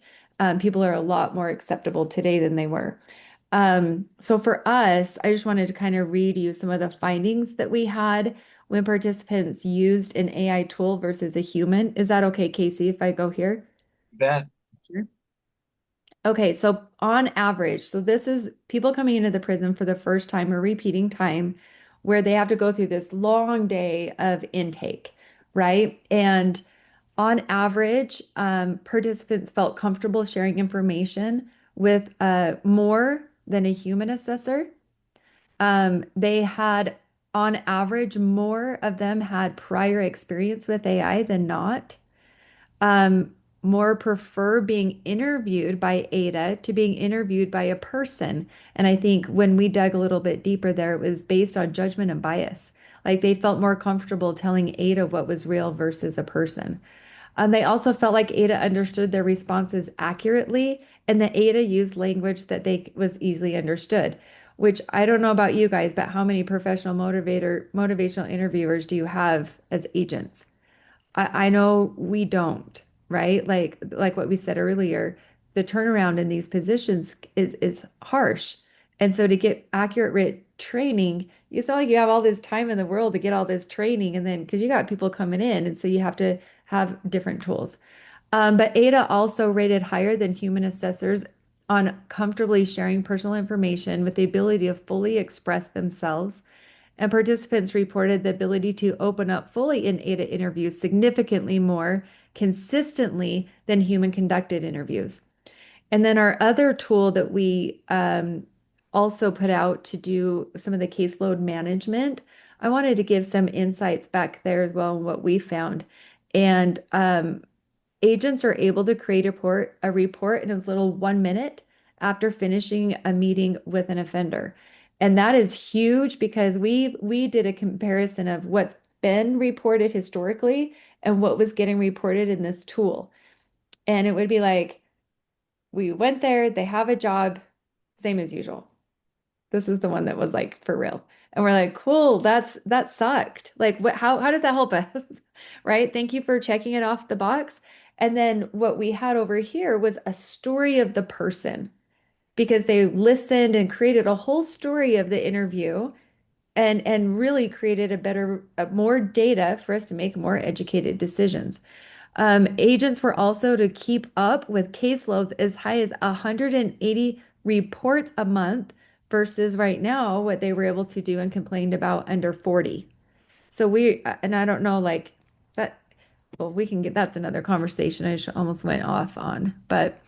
people are a lot more acceptable today than they were. So for us, I just wanted to kind of read you some of the findings that we had when participants used an AI tool versus a human. Is that okay, Casey, if I go here? Bet. Sure. Okay, so on average, so this is people coming into the prison for the first time or repeating time where they have to go through this long day of intake, right? And on average, participants felt comfortable sharing information with more than a human assessor. They had, on average, more of them had prior experience with AI than not. Um, More prefer being interviewed by Ada to being interviewed by a person. And I think when we dug a little bit deeper there, it was based on judgment and bias. Like they felt more comfortable telling Ada what was real versus a person. They also felt like Ada understood their responses accurately and that Ada used language that they was easily understood, which I don't know about you guys, but how many professional motivational interviewers do you have as agents? I know we don't, right? Like what we said earlier, the turnaround in these positions is harsh. And so to get accurate writ training, it's not like you have all this time in the world to get all this training and then because you got people coming in and so you have to have different tools. But Ada also rated higher than human assessors on comfortably sharing personal information with the ability to fully express themselves, and participants reported the ability to open up fully in ADA interviews significantly more consistently than human conducted interviews. And then our other tool that we also put out to do some of the caseload management, I wanted to give some insights back there as well on what we found. And agents are able to create a report in as little 1 minute after finishing a meeting with an offender. And that is huge because we did a comparison of what's been reported historically and what was getting reported in this tool. And it would be like, we went there, they have a job, same as usual. This is the one that was like for real. And we're like, cool, that sucked. Like what how does that help us? Right? Thank you for checking it off the box. And then what we had over here was a story of the person because they listened and created a whole story of the interview and really created more data for us to make more educated decisions. Agents were also to keep up with caseloads as high as 180 reports a month versus right now what they were able to do and complained about under 40. So and I don't know, like that, well, we can get, that's another conversation I just almost went off on. But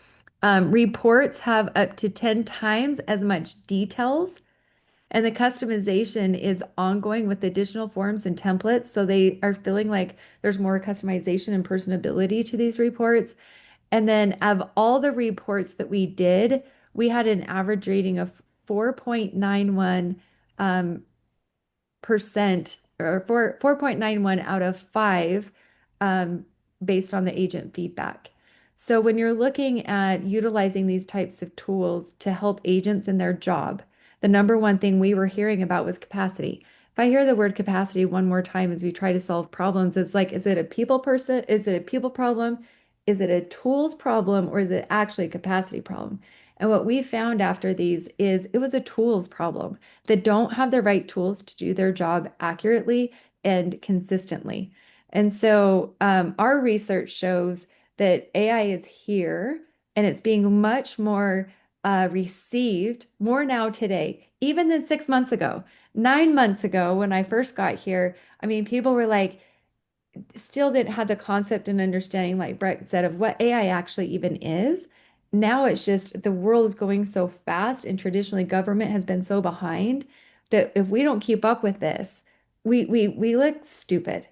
reports have up to 10 times as much details and the customization is ongoing with additional forms and templates. So they are feeling like there's more customization and personability to these reports. And then of all the reports that we did, we had an average rating of 4.91 percent or 4.91 out of 5 um, based on the agent feedback. So when you're looking at utilizing these types of tools to help agents in their job, the number one thing we were hearing about was capacity. If I hear the word capacity one more time as we try to solve problems, it's like, is it a people person? Is it a people problem? Is it a tools problem? Or is it actually a capacity problem? And what we found after these is it was a tools problem that don't have the right tools to do their job accurately and consistently. And so our research shows that AI is here and it's being much more received more now today, even than 6 months ago. 9 months ago, when I first got here, I mean, people were like, still didn't have the concept and understanding, like Brett said, of what AI actually even is. Now it's just the world is going so fast, and traditionally government has been so behind that if we don't keep up with this, we look stupid,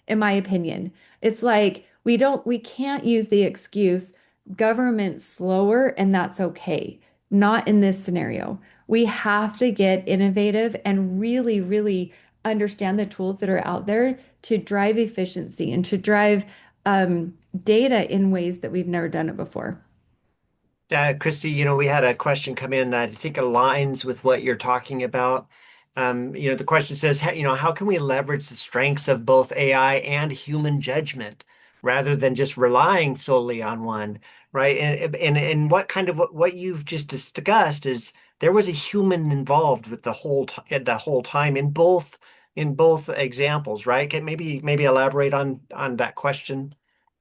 in my opinion. It's like We can't use the excuse government's slower and that's okay. Not in this scenario. We have to get innovative and really, really understand the tools that are out there to drive efficiency and to drive data in ways that we've never done it before. Kristi, we had a question come in that I think aligns with what you're talking about. The question says, how can we leverage the strengths of both AI and human judgment rather than just relying solely on one, right? And what you've just discussed is there was a human involved with the whole time in both examples, right? Can maybe elaborate on that question?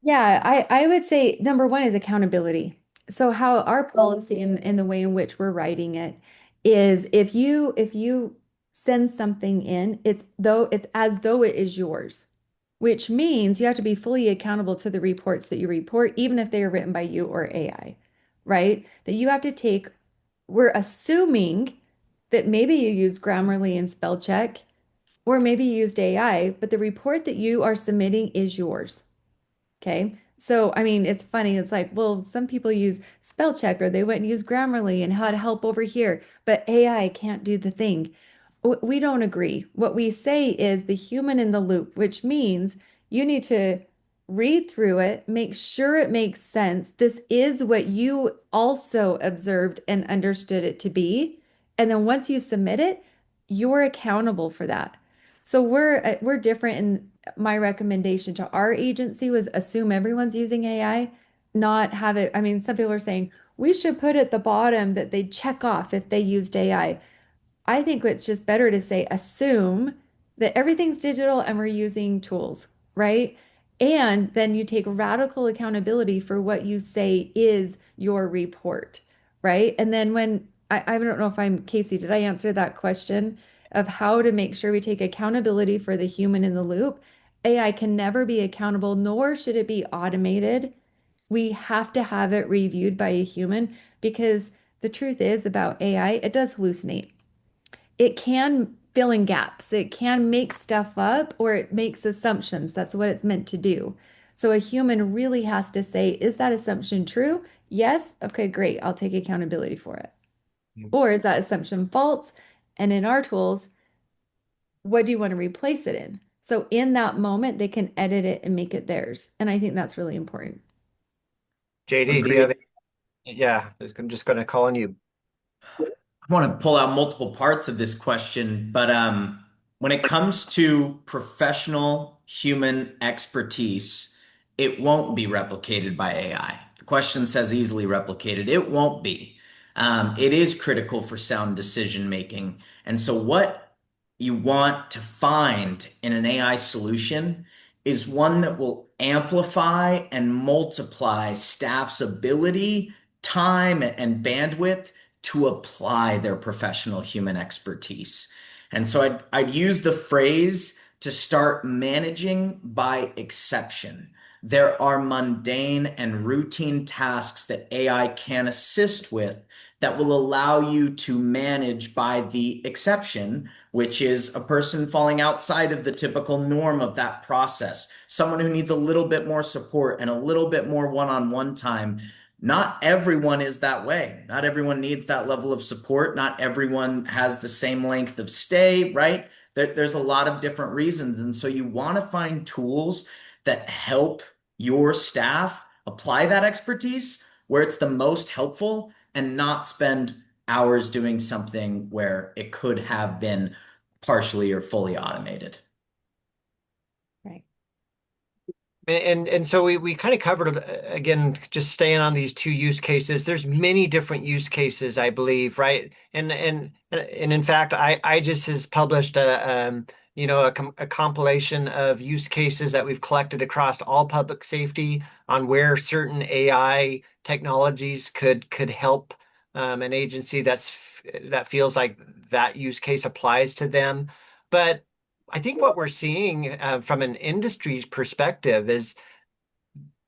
Yeah, I would say number one is accountability. So how our policy and the way in which we're writing it is if you send something in, it's as though it is yours, which means you have to be fully accountable to the reports that you report, even if they are written by you or AI, right? That you have to take, we're assuming that maybe you use Grammarly and spell check, or maybe you used AI, but the report that you are submitting is yours. Okay. So, I mean, it's funny. It's like, well, some people use spell check or they went and use Grammarly and had help over here, but AI can't do the thing. We don't agree. What we say is the human in the loop, which means you need to read through it, make sure it makes sense. This is what you also observed and understood it to be. And then once you submit it, you're accountable for that. So we're different, and my recommendation to our agency was assume everyone's using AI, not have it. I mean, some people are saying we should put at the bottom that they check off if they used AI. I think it's just better to say assume that everything's digital and we're using tools, right? And then you take radical accountability for what you say is your report, right? And then I don't know if I'm Casey, did I answer that question of how to make sure we take accountability for the human in the loop? AI can never be accountable, nor should it be automated. We have to have it reviewed by a human because the truth is about AI, it does hallucinate. It can fill in gaps. It can make stuff up or it makes assumptions. That's what it's meant to do. So a human really has to say, is that assumption true? Yes. Okay, great. I'll take accountability for it. Or is that assumption false? And in our tools, what do you want to replace it in? So in that moment, they can edit it and make it theirs. And I think that's really important. JD, do you have Agreed. Yeah, I'm just going to call on you. I want to pull out multiple parts of this question, but when it comes to professional human expertise, it won't be replicated by AI. The question says easily replicated. It won't be. It is critical for sound decision making. And so, what you want to find in an AI solution is one that will amplify and multiply staff's ability, time, and bandwidth to apply their professional human expertise. And so I'd use the phrase to start managing by exception. There are mundane and routine tasks that AI can assist with that will allow you to manage by the exception, which is a person falling outside of the typical norm of that process, someone who needs a little bit more support and a little bit more one-on-one time. Not everyone is that way. Not everyone needs that level of support. Not everyone has the same length of stay, right? There's a lot of different reasons. And so you want to find tools that help your staff apply that expertise where it's the most helpful and not spend hours doing something where it could have been partially or fully automated. Right. And so we kind of covered again, just staying on these two use cases. There's many different use cases, I believe, right? And in fact, I just has published a compilation of use cases that we've collected across all public safety on where certain AI technologies could help an agency that feels like that use case applies to them. But I think what we're seeing from an industry perspective is,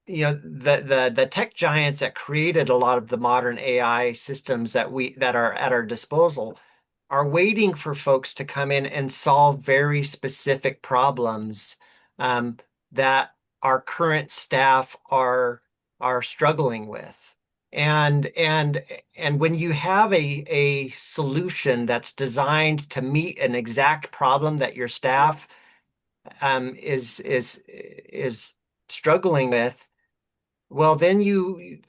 the tech giants that created a lot of the modern AI systems that are at our disposal are waiting for folks to come in and solve very specific problems that our current staff are struggling with. And when you have a solution that's designed to meet an exact problem that your staff is struggling with, well, then you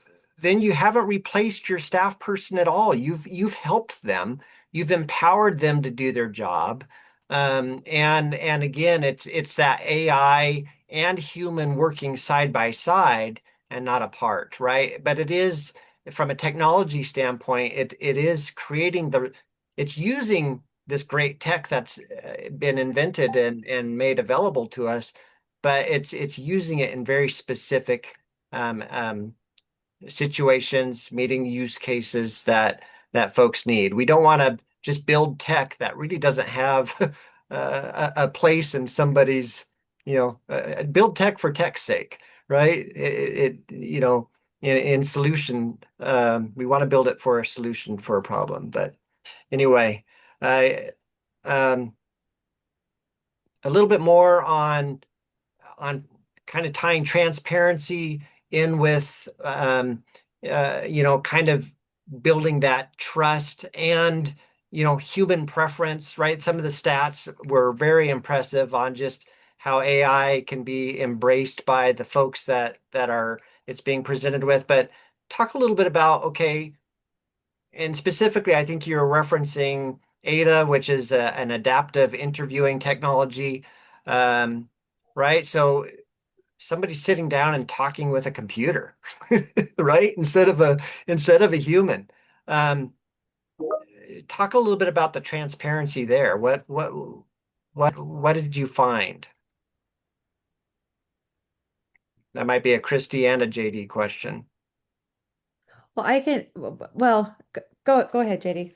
haven't replaced your staff person at all. You've helped them. You've empowered them to do their job. And again, it's that AI and human working side by side and not apart, right? But it is from a technology standpoint, it is creating it's using this great tech that's been invented and made available to us, but it's using it in very specific um, um, situations, meeting use cases that folks need. We don't want to just build tech that really doesn't have a place in somebody's, build tech for tech's sake, right? In solution, we want to build it for a solution for a problem. But anyway, I a little bit more on kind of tying transparency in with kind of building that trust and human preference, right? Some of the stats were very impressive on just how AI can be embraced by the folks that are it's being presented with. But talk a little bit about, okay, and specifically, I think you're referencing Ada, which is an adaptive interviewing technology, um, right? So somebody sitting down and talking with a computer, right? Instead of a human. Um, Talk a little bit about the transparency there. What did you find? That might be a Kristi and a JD question. Well, go ahead, JD.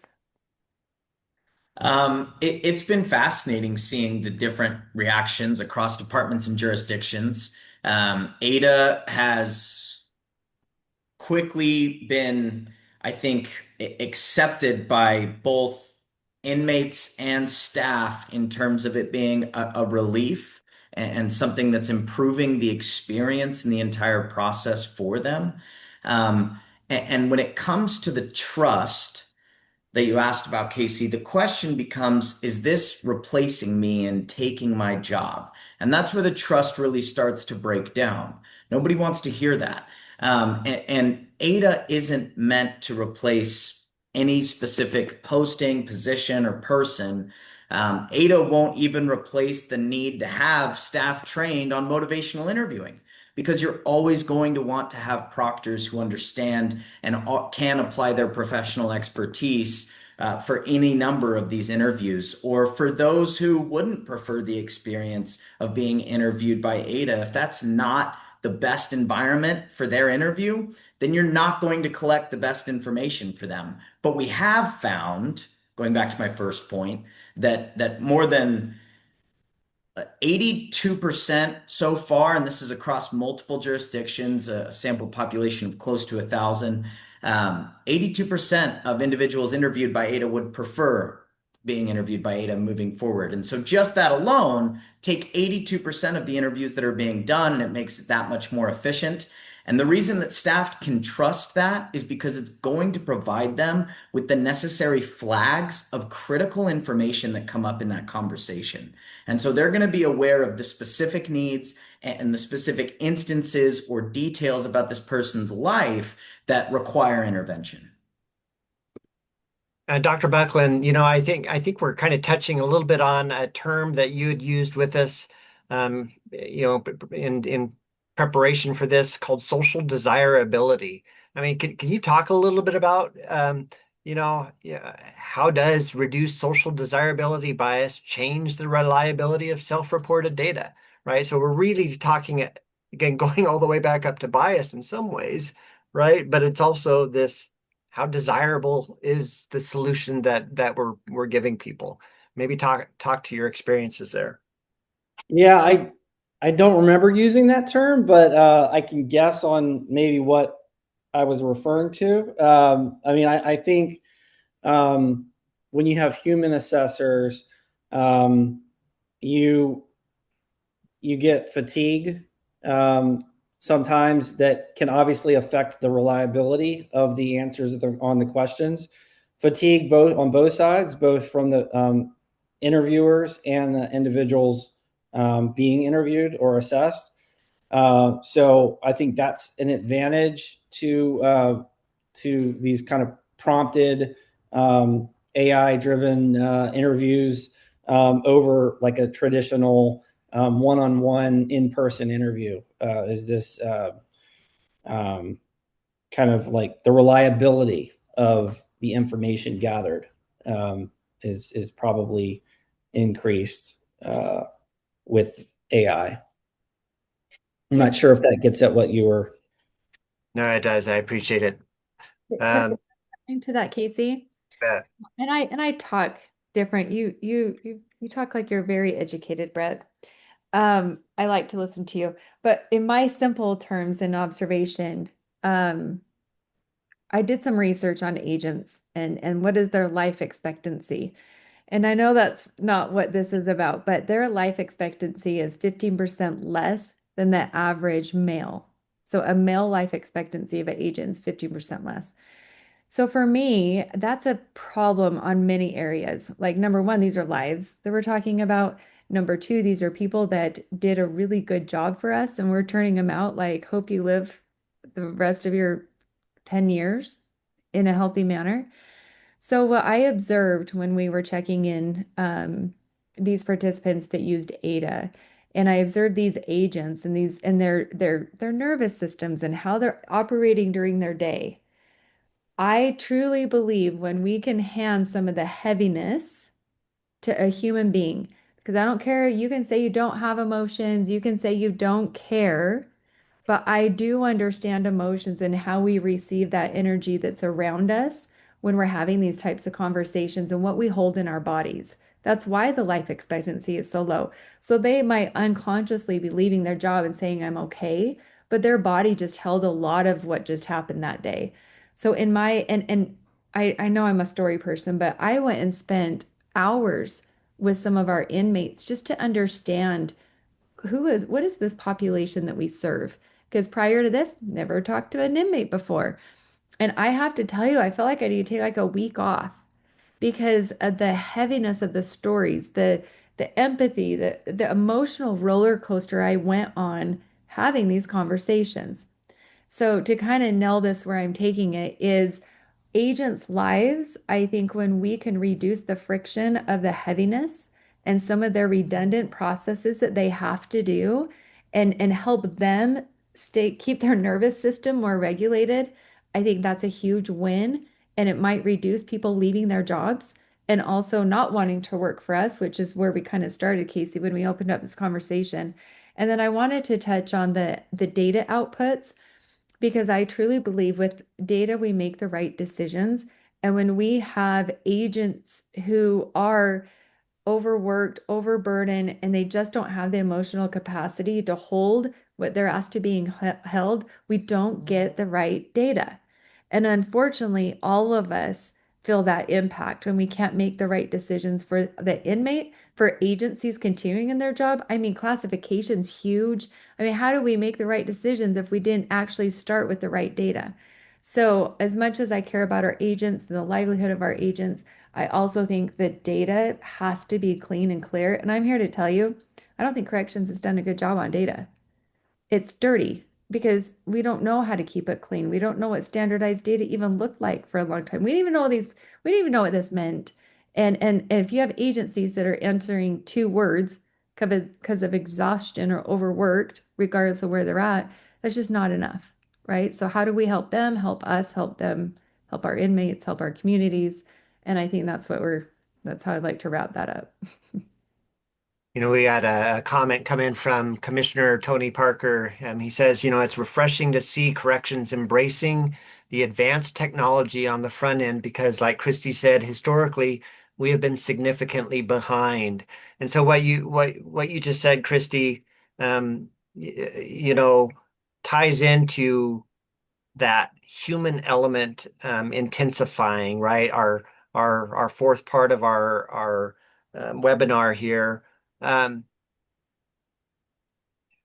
It's been fascinating seeing the different reactions across departments and jurisdictions. Ada has quickly been, I think, accepted by both inmates and staff in terms of it being a relief and something that's improving the experience and the entire process for them. And when it comes to the trust that you asked about, Casey, the question becomes, is this replacing me and taking my job? And that's where the trust really starts to break down. Nobody wants to hear that. And Ada isn't meant to replace any specific posting, position, or person. Ada won't even replace the need to have staff trained on motivational interviewing because you're always going to want to have proctors who understand and can apply their professional expertise for any number of these interviews, or for those who wouldn't prefer the experience of being interviewed by Ada. If that's not the best environment for their interview, then you're not going to collect the best information for them. But we have found, going back to my first point, that more than 82% so far, and this is across multiple jurisdictions, a sample population of close to 1,000. 82% of individuals interviewed by Ada would prefer being interviewed by Ada moving forward. And so just that alone, take 82% of the interviews that are being done, and it makes it that much more efficient. And the reason that staff can trust that is because it's going to provide them with the necessary flags of critical information that come up in that conversation. And so they're going to be aware of the specific needs and the specific instances or details about this person's life that require intervention. Dr. Bucklen, I think we're kind of touching a little bit on a term that you had used with us, in preparation for this, called social desirability. I mean, can you talk a little bit about, yeah, how does reduced social desirability bias change the reliability of self-reported data, right? So we're really talking, again, going all the way back up to bias in some ways, right? But it's also this, how desirable is the solution that we're giving people? Maybe talk to your experiences there. Yeah, I don't remember using that term, but I can guess on maybe what I was referring to. I mean, I think when you have human assessors, you get fatigue um, sometimes that can obviously affect the reliability of the answers on the questions. Fatigue both on both sides, both from the interviewers and the individuals being interviewed or assessed. So I think that's an advantage to these kind of prompted AI-driven interviews over like a traditional one-on-one in-person interview. Is this kind of like the reliability of the information gathered is probably increased with AI. I'm not sure if that gets at what you were. No, it does. I appreciate it. Into that, Casey. Yeah. And I talk different. You talk like you're very educated, Brett. I like to listen to you, but in my simple terms and observation, um, I did some research on agents and what is their life expectancy. And I know that's not what this is about, but their life expectancy is 15% less than the average male. So a male life expectancy of an agent is 15% less. So for me, that's a problem on many areas. Like number one, these are lives that we're talking about. Number two, these are people that did a really good job for us and we're turning them out like hope you live the rest of your 10 years in a healthy manner. So what I observed when we were checking in these participants that used ADA, and I observed these agents and these and their nervous systems and how they're operating during their day. I truly believe when we can hand some of the heaviness to a human being, because I don't care, you can say you don't have emotions, you can say you don't care, but I do understand emotions and how we receive that energy that's around us when we're having these types of conversations and what we hold in our bodies. That's why the life expectancy is so low. So they might unconsciously be leaving their job and saying, I'm okay, but their body just held a lot of what just happened that day. So in my, and I know I'm a story person, but I went and spent hours with some of our inmates just to understand what is this population that we serve? Because prior to this, never talked to an inmate before. And I have to tell you, I felt like I need to take like a week off because of the heaviness of the stories, the empathy, the emotional roller coaster I went on having these conversations. So to kind of nail this where I'm taking it is agents' lives, I think when we can reduce the friction of the heaviness and some of their redundant processes that they have to do and help them keep their nervous system more regulated, I think that's a huge win. And it might reduce people leaving their jobs and also not wanting to work for us, which is where we kind of started, Casey, when we opened up this conversation. And then I wanted to touch on the data outputs because I truly believe with data, we make the right decisions. And when we have agents who are overworked, overburdened, and they just don't have the emotional capacity to hold what they're asked to being held, we don't get the right data. And unfortunately, all of us feel that impact when we can't make the right decisions for the inmate, for agencies continuing in their job. I mean, classification's huge. I mean, how do we make the right decisions if we didn't actually start with the right data? So, as much as I care about our agents and the livelihood of our agents, I also think the data has to be clean and clear. And I'm here to tell you, I don't think corrections has done a good job on data. It's dirty because we don't know how to keep it clean. We don't know what standardized data even looked like for a long time. We didn't even know what this meant. And if you have agencies that are answering two words because of exhaustion or overworked, regardless of where they're at, that's just not enough, right? So how do we help them, help us, help them, help our inmates, help our communities? And I think that's how I'd like to wrap that up. We had a comment come in from Commissioner Tony Parker. He says, it's refreshing to see corrections embracing the advanced technology on the front end because, like Kristi said, historically we have been significantly behind. And so what you just said, Kristi, ties into that human element intensifying, right? Our fourth part of our webinar here. Um,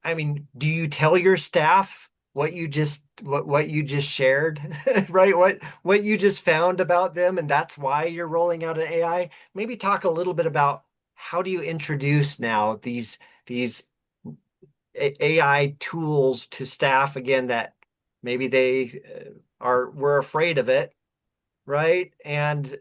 I mean, do you tell your staff what you just shared, right? What you just found about them, and that's why you're rolling out an AI? Maybe talk a little bit about how do you introduce now these AI tools to staff again that maybe they were afraid of it, right? And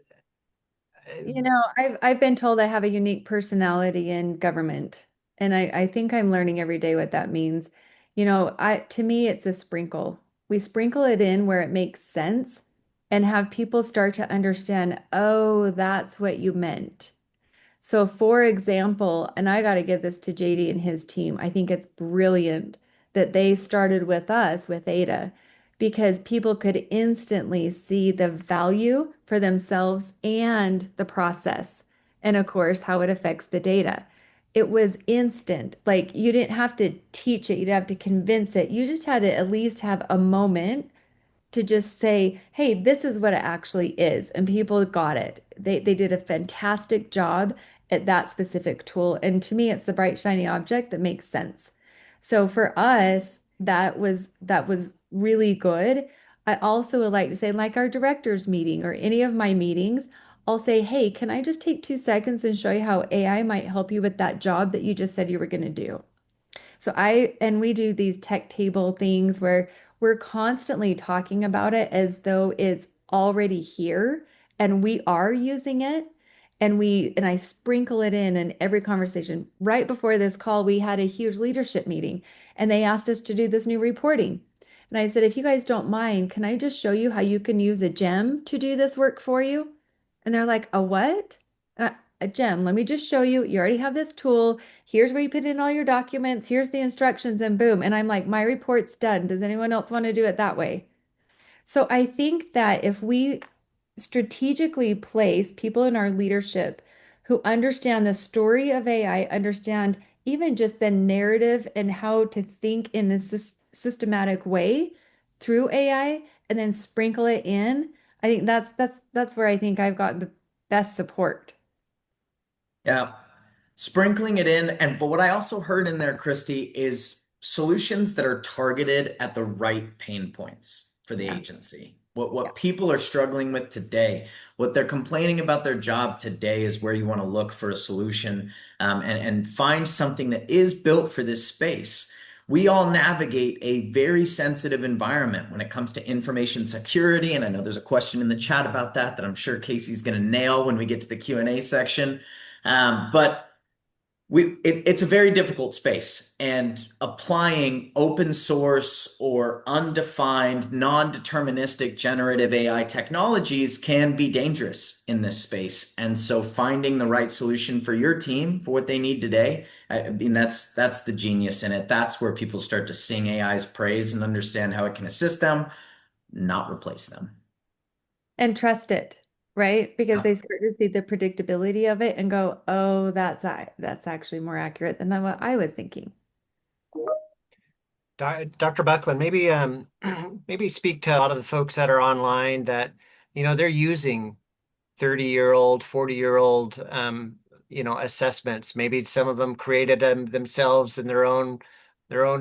You know, I've been told I have a unique personality in government, and I think I'm learning every day what that means. You know, to me it's a sprinkle. We sprinkle it in where it makes sense and have people start to understand, oh, that's what you meant. So, for example, and I got to give this to JD and his team, I think it's brilliant that they started with us with Ada because people could instantly see the value for themselves and the process, and of course, how it affects the data. It was instant. Like you didn't have to teach it, you didn't have to convince it. You just had to at least have a moment to just say, hey, this is what it actually is. And people got it. They did a fantastic job at that specific tool. And to me, it's the bright, shiny object that makes sense. So for us, that was really good. I also would like to say, like our directors meeting or any of my meetings, I'll say, hey, can I just take 2 seconds and show you how AI might help you with that job that you just said you were going to do? And we do these tech table things where we're constantly talking about it as though it's already here and we are using it. And I sprinkle it in every conversation. Right before this call, we had a huge leadership meeting and they asked us to do this new reporting. And I said, if you guys don't mind, can I just show you how you can use a gem to do this work for you? And they're like, a what? A gem. Let me just show you. You already have this tool. Here's where you put in all your documents. Here's the instructions, and boom. And I'm like, my report's done. Does anyone else want to do it that way? So I think that if we strategically place people in our leadership who understand the story of AI, understand even just the narrative and how to think in a systematic way through AI, and then sprinkle it in, I think that's where I think I've gotten the best support. Yeah. Sprinkling it in. And but what I also heard in there, Kristi, is solutions that are targeted at the right pain points for the Yeah. agency. What Yeah. what people are struggling with today, what they're complaining about their job today is where you want to look for a solution, and find something that is built for this space. We all navigate a very sensitive environment when it comes to information security, and I know there's a question in the chat about that that I'm sure Casey's going to nail when we get to the Q&A section. But it's a very difficult space, and applying open source or undefined, non-deterministic generative AI technologies can be dangerous in this space. And so finding the right solution for your team for what they need today, I mean, that's the genius in it. That's where people start to sing AI's praise and understand how it can assist them, not replace them. And trust it, right? Because they start to see the predictability of it and go, "Oh, that's actually more accurate than what I was thinking." Dr. Buckland, maybe maybe speak to a lot of the folks that are online that they're using 30-year-old, 40-year-old assessments. Maybe some of them created them themselves in their own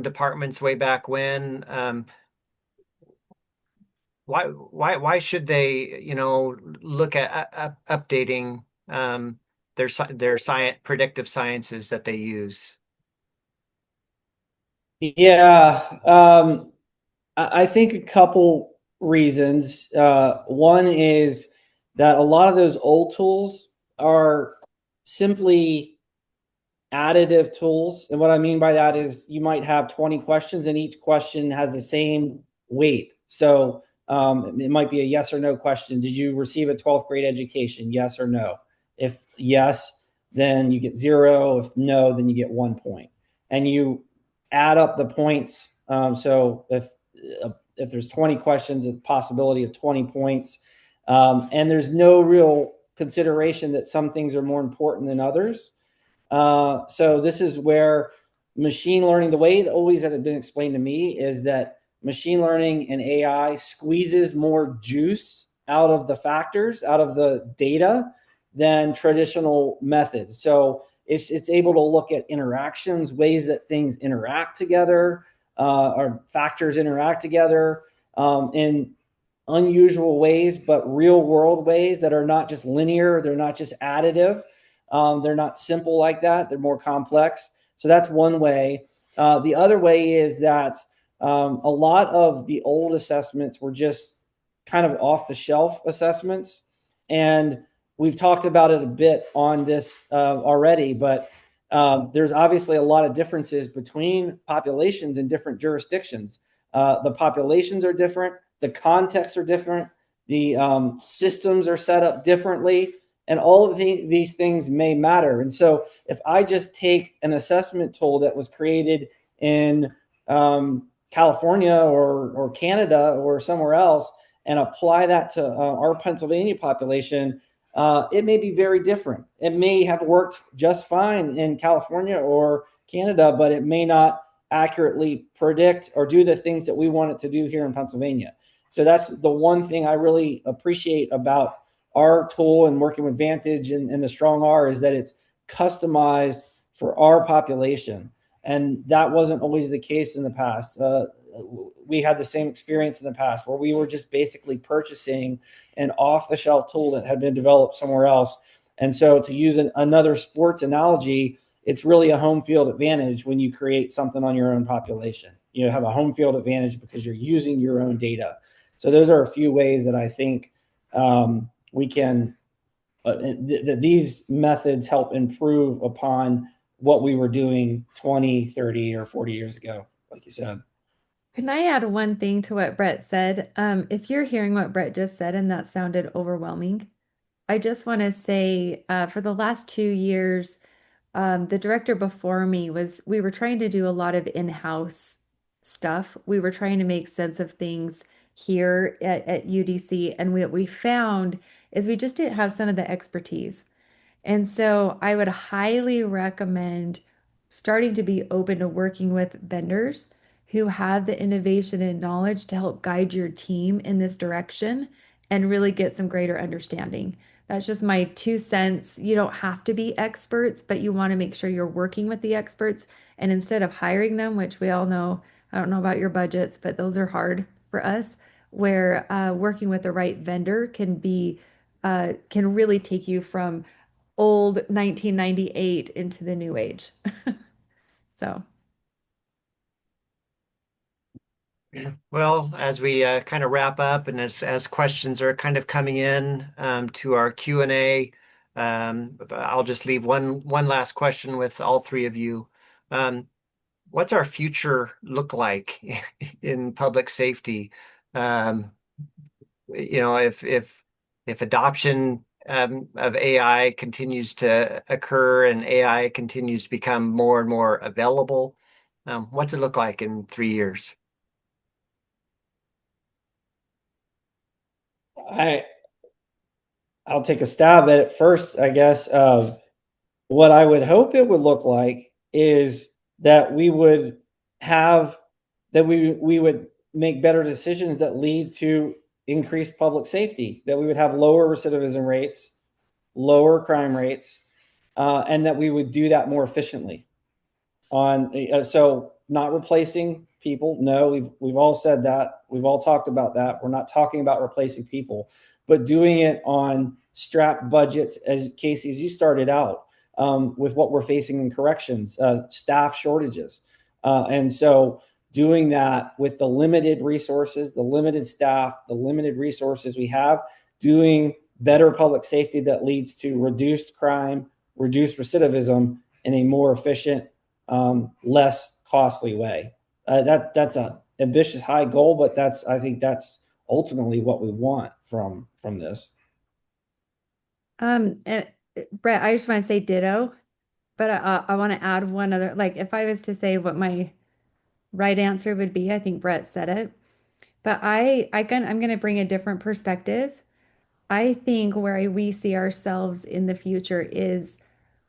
departments way back when. Why should they look at updating their science predictive sciences that they use? Yeah, I think a couple reasons. One is that a lot of those old tools are simply additive tools. And what I mean by that is you might have 20 questions and each question has the same weight. So it might be a yes or no question. Did you receive a 12th grade education? Yes or no? If yes, then you get 0. If no, then you get 1 point. And you add up the points. So if there's 20 questions, a possibility of 20 points. And there's no real consideration that some things are more important than others. So this is where machine learning, the way it always had been explained to me is that machine learning and AI squeezes more juice out of the factors, out of the data than traditional methods. So it's able to look at interactions, ways that things interact together, or factors interact together in unusual ways, but real world ways that are not just linear. They're not just additive. They're not simple like that. They're more complex. So that's one way. The other way is that a lot of the old assessments were just kind of off the shelf assessments. And we've talked about it a bit on this already, but there's obviously a lot of differences between populations in different jurisdictions. The populations are different, the contexts are different, the systems are set up differently, and all of these things may matter. And so if I just take an assessment tool that was created in California or Canada or somewhere else and apply that to our Pennsylvania population, it may be very different. It may have worked just fine in California or Canada, but it may not accurately predict or do the things that we want it to do here in Pennsylvania. So that's the one thing I really appreciate about our tool and working with Vantage and the Strong R is that it's customized for our population. And that wasn't always the case in the past. We had the same experience in the past where we were just basically purchasing an off-the-shelf tool that had been developed somewhere else. And so to use another sports analogy, it's really a home field advantage when you create something on your own population. You have a home field advantage because you're using your own data. So those are a few ways that I think we can, these methods help improve upon what we were doing 20, 30, or 40 years ago, like you said. Can I add one thing to what Bret said? If you're hearing what Bret just said and that sounded overwhelming, I just want to say for the last 2 years, the director before me we were trying to do a lot of in-house stuff. We were trying to make sense of things here at UDC, and what we found is we just didn't have some of the expertise. And so I would highly recommend starting to be open to working with vendors who have the innovation and knowledge to help guide your team in this direction and really get some greater understanding. That's just my 2 cents. You don't have to be experts, but you want to make sure you're working with the experts. And instead of hiring them, which we all know, I don't know about your budgets, but those are hard for us, where working with the right vendor can really take you from old 1998 into the new age. So, Well, as we kind of wrap up and as questions are kind of coming in to our Q&A, I'll just leave one last question with all three of you. What's our future look like in public safety? If adoption of AI continues to occur and AI continues to become more and more available, what's it look like in 3 years? I'll take a stab at it first, I guess. What I would hope it would look like is that we would make better decisions that lead to increased public safety, that we would have lower recidivism rates, lower crime rates, and that we would do that more efficiently. So not replacing people. No, we've all said that. We've all talked about that. We're not talking about replacing people, but doing it on strapped budgets, as Casey, as you started out with what we're facing in corrections, staff shortages. And so doing that with the limited resources, the limited staff, the limited resources we have, doing better public safety that leads to reduced crime, reduced recidivism in a more efficient, less costly way. That's an ambitious high goal, but I think that's ultimately what we want from this. Bret, I just want to say ditto, but I want to add one other, like if I was to say what my right answer would be, I think Bret said it, but I'm going to bring a different perspective. I think where we see ourselves in the future is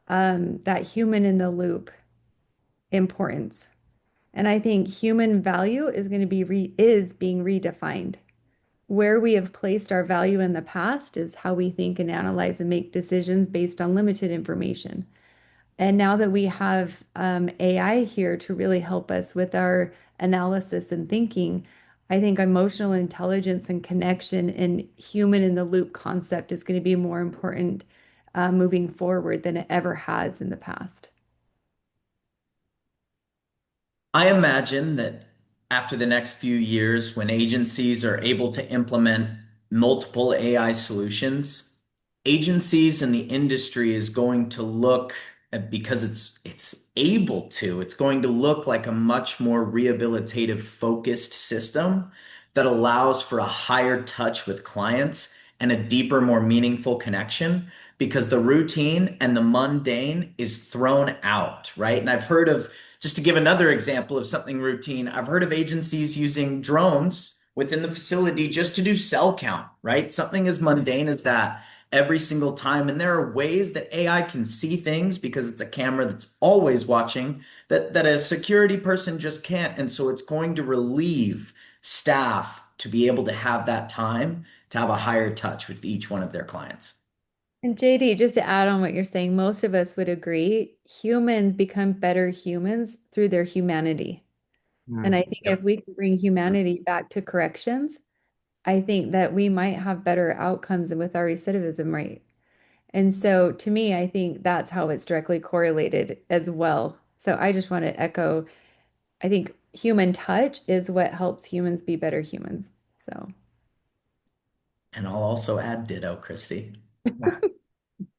that human in the loop importance. And I think human value is going to is being redefined. Where we have placed our value in the past is how we think and analyze and make decisions based on limited information. And now that we have AI here to really help us with our analysis and thinking, I think emotional intelligence and connection and human in the loop concept is going to be more important moving forward than it ever has in the past. I imagine that after the next few years, when agencies are able to implement multiple AI solutions, agencies and the industry is going to look because it's able to, it's going to look like a much more rehabilitative focused system that allows for a higher touch with clients and a deeper, more meaningful connection because the routine and the mundane is thrown out, right? And I've heard of just to give another example of something routine, I've heard of agencies using drones within the facility just to do cell count, right? Something as mundane as that every single time. And there are ways that AI can see things because it's a camera that's always watching that a security person just can't. And so it's going to relieve staff to be able to have that time to have a higher touch with each one of their clients. And JD, just to add on what you're saying, most of us would agree humans become better humans through their humanity. And I think if Yep. we can bring humanity back to corrections, I think that we might have better outcomes with our recidivism rate. And so to me, I think that's how it's directly correlated as well. So I just want to echo, I think human touch is what helps humans be better humans. So And I'll also add ditto, Kristi.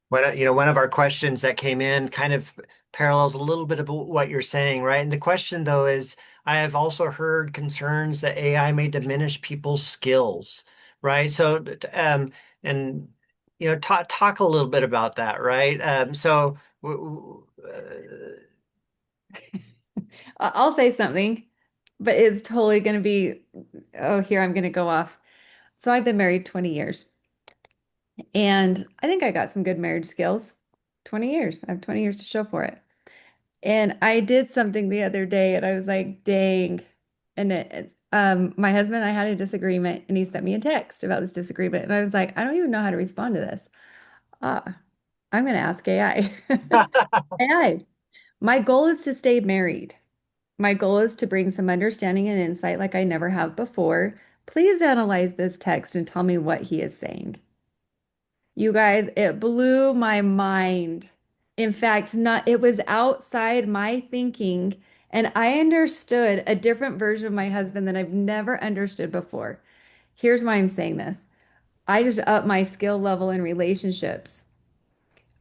One of our questions that came in kind of parallels a little bit about what you're saying, right? And the question though is, I have also heard concerns that AI may diminish people's skills, right? So, and talk a little bit about that, right? I'll say something, but it's totally going to be, oh, here I'm going to go off. So I've been married 20 years and I think I got some good marriage skills. 20 years. I have 20 years to show for it. And I did something the other day and I was like, dang. And my husband and I had a disagreement and he sent me a text about this disagreement. And I was like, I don't even know how to respond to this. Ah, I'm going to ask AI. AI, my goal is to stay married. My goal is to bring some understanding and insight like I never have before. Please analyze this text and tell me what he is saying. You guys, it blew my mind. In fact, not it was outside my thinking, and I understood a different version of my husband that I've never understood before. Here's why I'm saying this. I just upped my skill level in relationships.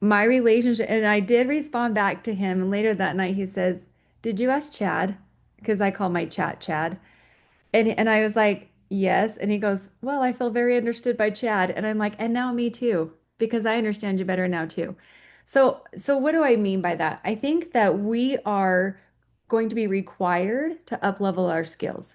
My relationship, and I did respond back to him, and later that night he says, "Did you ask Chad?" Because I call my chat Chad. And I was like, yes. And he goes, well, I feel very understood by Chad. And I'm like, and now me too, because I understand you better now too. So what do I mean by that? I think that we are going to be required to up level our skills.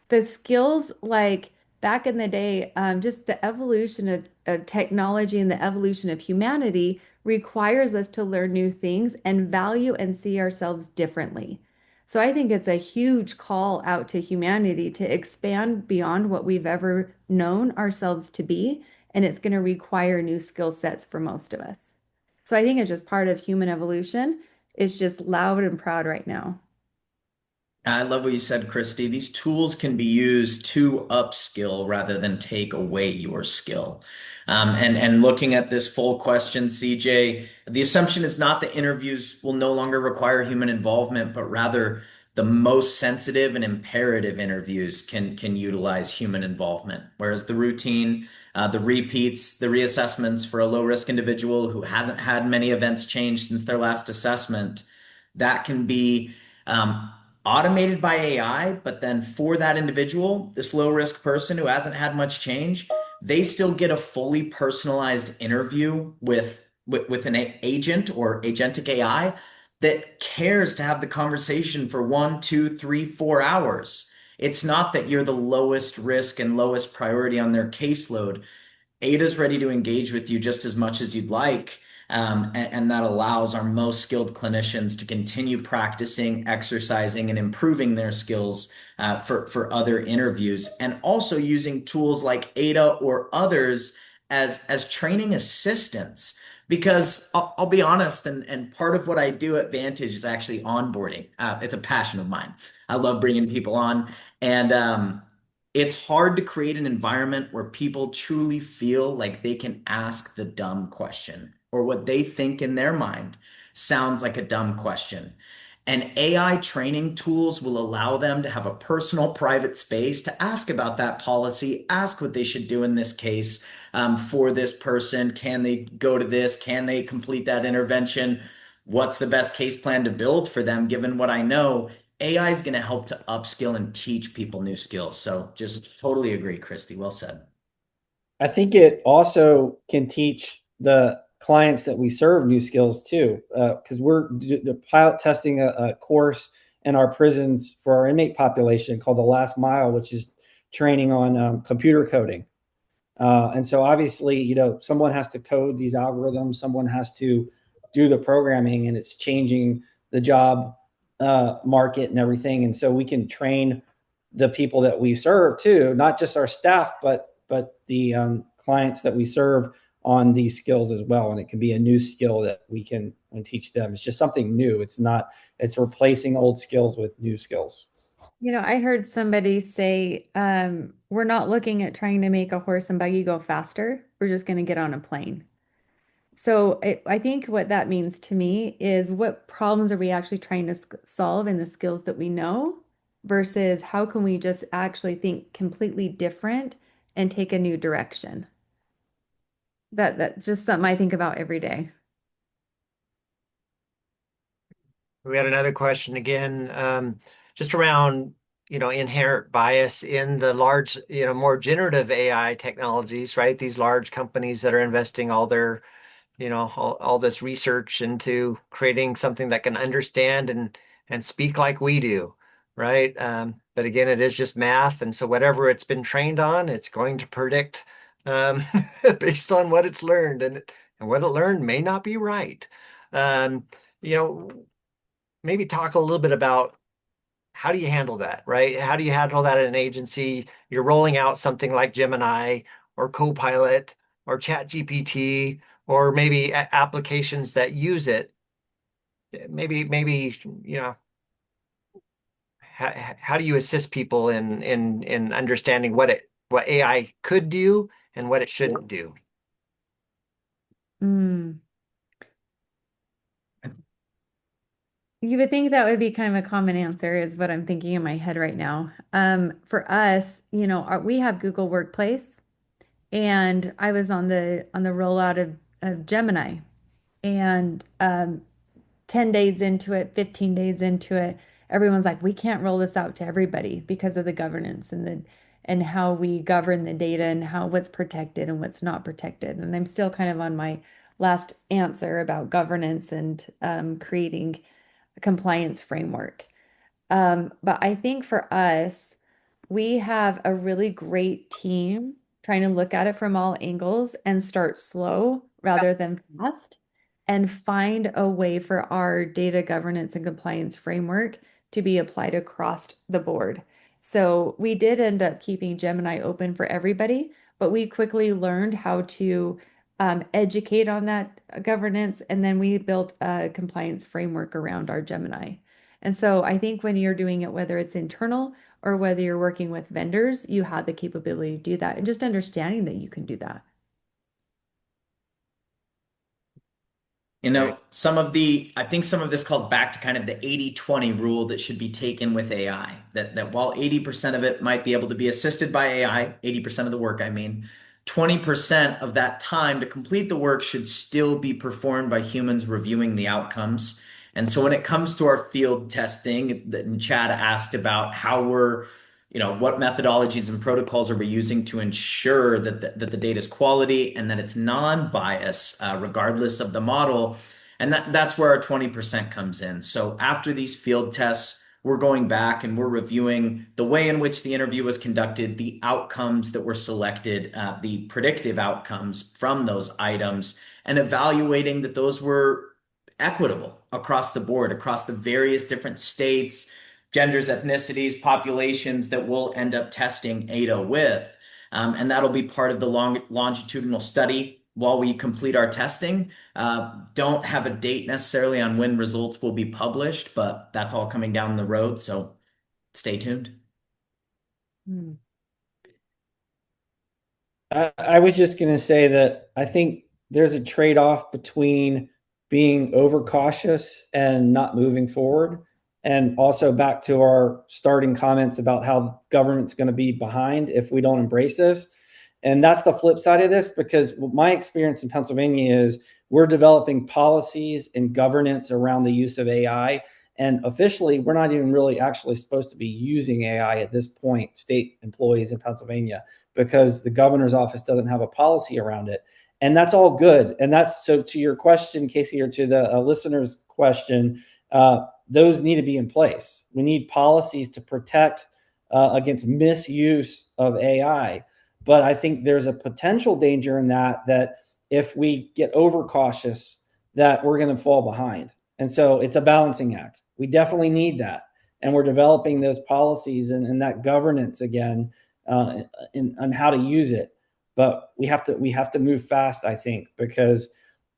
The skills like back in the day, just the evolution of technology and the evolution of humanity requires us to learn new things and value and see ourselves differently. So I think it's a huge call out to humanity to expand beyond what we've ever known ourselves to be, and it's going to require new skill sets for most of us. So I think it's just part of human evolution. It's just loud and proud right now. I love what you said, Christy. These tools can be used to upskill rather than take away your skill. And looking at this full question, CJ, the assumption is not that interviews will no longer require human involvement, but rather the most sensitive and imperative interviews can utilize human involvement. Whereas the routine, the repeats, the reassessments for a low risk individual who hasn't had many events change since their last assessment, that can be automated by AI, but then for that individual, this low risk person who hasn't had much change, they still get a fully personalized interview with an agent or agentic AI that cares to have the conversation for 1, 2, 3, 4 hours. It's not that you're the lowest risk and lowest priority on their caseload. Ada's ready to engage with you just as much as you'd like. And that allows our most skilled clinicians to continue practicing, exercising, and improving their skills for other interviews. And also using tools like Ada or others as training assistants. Because I'll be honest, and part of what I do at Vantage is actually onboarding. It's a passion of mine. I love bringing people on, and it's hard to create an environment where people truly feel like they can ask the dumb question or what they think in their mind sounds like a dumb question. And AI training tools will allow them to have a personal, private space to ask about that policy, ask what they should do in this case for this person. Can they go to this? Can they complete that intervention? What's the best case plan to build for them, given what I know? AI is going to help to upskill and teach people new skills. So just totally agree, Kristi. Well said. I think it also can teach the clients that we serve new skills too, because we're pilot testing a course in our prisons for our inmate population called the Last Mile, which is training on computer coding. And so obviously, someone has to code these algorithms, someone has to do the programming, and it's changing the job market and everything. And so we can train the people that we serve too, not just our staff, but the clients that we serve on these skills as well. And it can be a new skill that we can teach them. It's just something new. It's replacing old skills with new skills. I heard somebody say, we're not looking at trying to make a horse and buggy go faster. We're just going to get on a plane. So I think what that means to me is what problems are we actually trying to solve in the skills that we know versus how can we just actually think completely different and take a new direction. That's just something I think about every day. We had another question again, just around, inherent bias in the large, more generative AI technologies, right? These large companies that are investing all their, all this research into creating something that can understand and speak like we do, right? But again, it is just math, and so whatever it's been trained on, it's going to predict um, based on what it's learned, and what it learned may not be right. Um, you know, Maybe talk a little bit about how do you handle that, right? How do you handle that at an agency? You're rolling out something like Gemini or Copilot or ChatGPT or maybe applications that use it. Maybe, how do you assist people in understanding what AI could do and what it shouldn't do? Mm. You would think that would be kind of a common answer, is what I'm thinking in my head right now. For us, we have Google Workplace, and I was on the rollout of Gemini, and 10 days into it, 15 days into it, everyone's like, we can't roll this out to everybody because of the governance and how we govern the data and how what's protected and what's not protected. And I'm still kind of on my last answer about governance and creating a compliance framework. But I think for us, we have a really great team trying to look at it from all angles and start slow rather than fast and find a way for our data governance and compliance framework to be applied across the board. So we did end up keeping Gemini open for everybody, but we quickly learned how to educate on that governance, and then we built a compliance framework around our Gemini. And so I think when you're doing it, whether it's internal or whether you're working with vendors, you have the capability to do that and just understanding that you can do that. Right. I think some of this calls back to kind of the 80-20 rule that should be taken with AI. That while 80% of it might be able to be assisted by AI, 80% of the work, I mean, 20% of that time to complete the work should still be performed by humans reviewing the outcomes. And so when it comes to our field testing, and Chad asked about what methodologies and protocols are we using to ensure that the data is quality and that it's non-bias, regardless of the model. And that's where our 20% comes in. So after these field tests, we're going back and we're reviewing the way in which the interview was conducted, the outcomes that were selected, the predictive outcomes from those items, and evaluating that those were equitable across the board, across the various different states, genders, ethnicities, populations that we'll end up testing ADA with. And that'll be part of the longitudinal study while we complete our testing. Don't have a date necessarily on when results will be published, but that's all coming down the road. So stay tuned. Hmm. I was just going to say that I think there's a trade-off between being overcautious and not moving forward. And also back to our starting comments about how government's going to be behind if we don't embrace this. And that's the flip side of this, because my experience in Pennsylvania is we're developing policies and governance around the use of AI. And officially, we're not even really actually supposed to be using AI at this point, state employees in Pennsylvania, because the governor's office doesn't have a policy around it. And that's all good. And that's so to your question, Casey, or to the listener's question, those need to be in place. We need policies to protect against misuse of AI. But I think there's a potential danger in that if we get overcautious, that we're going to fall behind. And so it's a balancing act. We definitely need that. And we're developing those policies and that governance again on how to use it. But we have to move fast, I think, because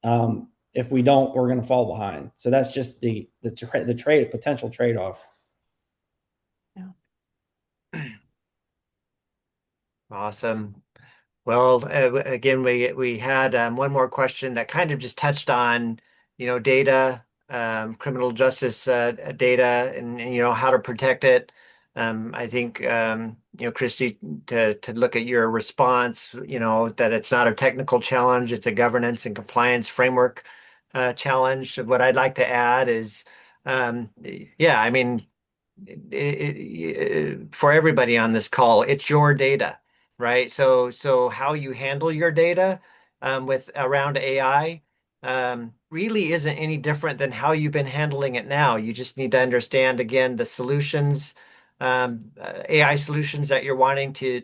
if we don't, we're going to fall behind. So that's just the potential trade off. Yeah. Awesome. Well, again, we had one more question that kind of just touched on, data, criminal justice data, and how to protect it. I think Kristi, to look at your response, that it's not a technical challenge, it's a governance and compliance framework challenge. What I'd like to add is, yeah, I mean, for everybody on this call, it's your data, right? So how you handle your data with around AI really isn't any different than how you've been handling it now. You just need to understand again the solutions, AI solutions that you're wanting to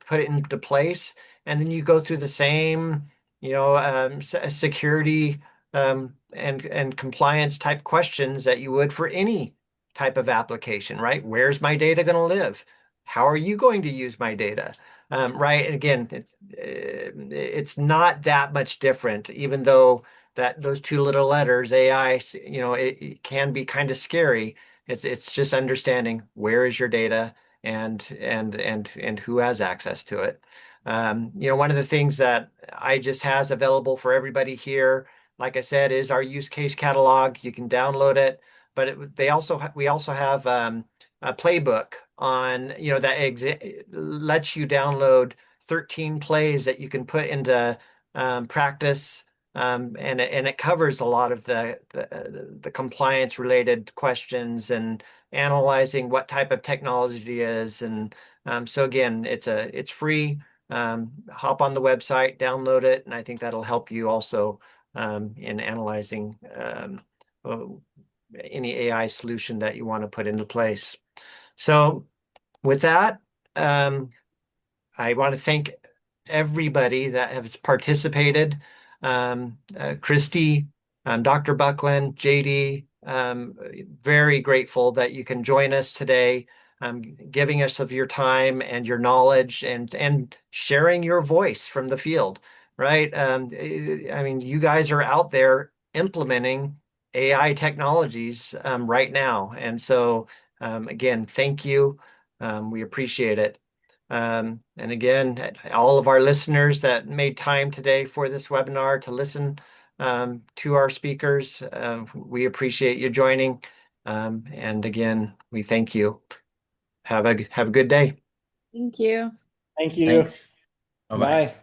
put it into place, and then you go through the same, security and compliance type questions that you would for any type of application, right? Where's my data going to live? How are you going to use my data? Right. And again, it's not that much different, even though that those two little letters, AI, it can be kind of scary. It's just understanding where is your data and who has access to it. One of the things that IJIS has available for everybody here, like I said, is our use case catalog. You can download it, but we also have a playbook on that lets you download 13 plays that you can put into practice, and it covers a lot of the compliance related questions and analyzing what type of technology it is. And so again, it's free. Hop on the website, download it, and I think that'll help you also in analyzing any AI solution that you want to put into place. So with that, I want to thank everybody that has participated. Kristi, Dr. Bucklen, JD, very grateful that you can join us today, giving us of your time and your knowledge and sharing your voice from the field, right? I mean, you guys are out there implementing AI technologies right now. And so, again, thank you. We appreciate it. And again, all of our listeners that made time today for this webinar to listen to our speakers, we appreciate you joining. And again, we thank you. Have a good day. Thank you. Thank you. Thanks. Bye-bye. Bye.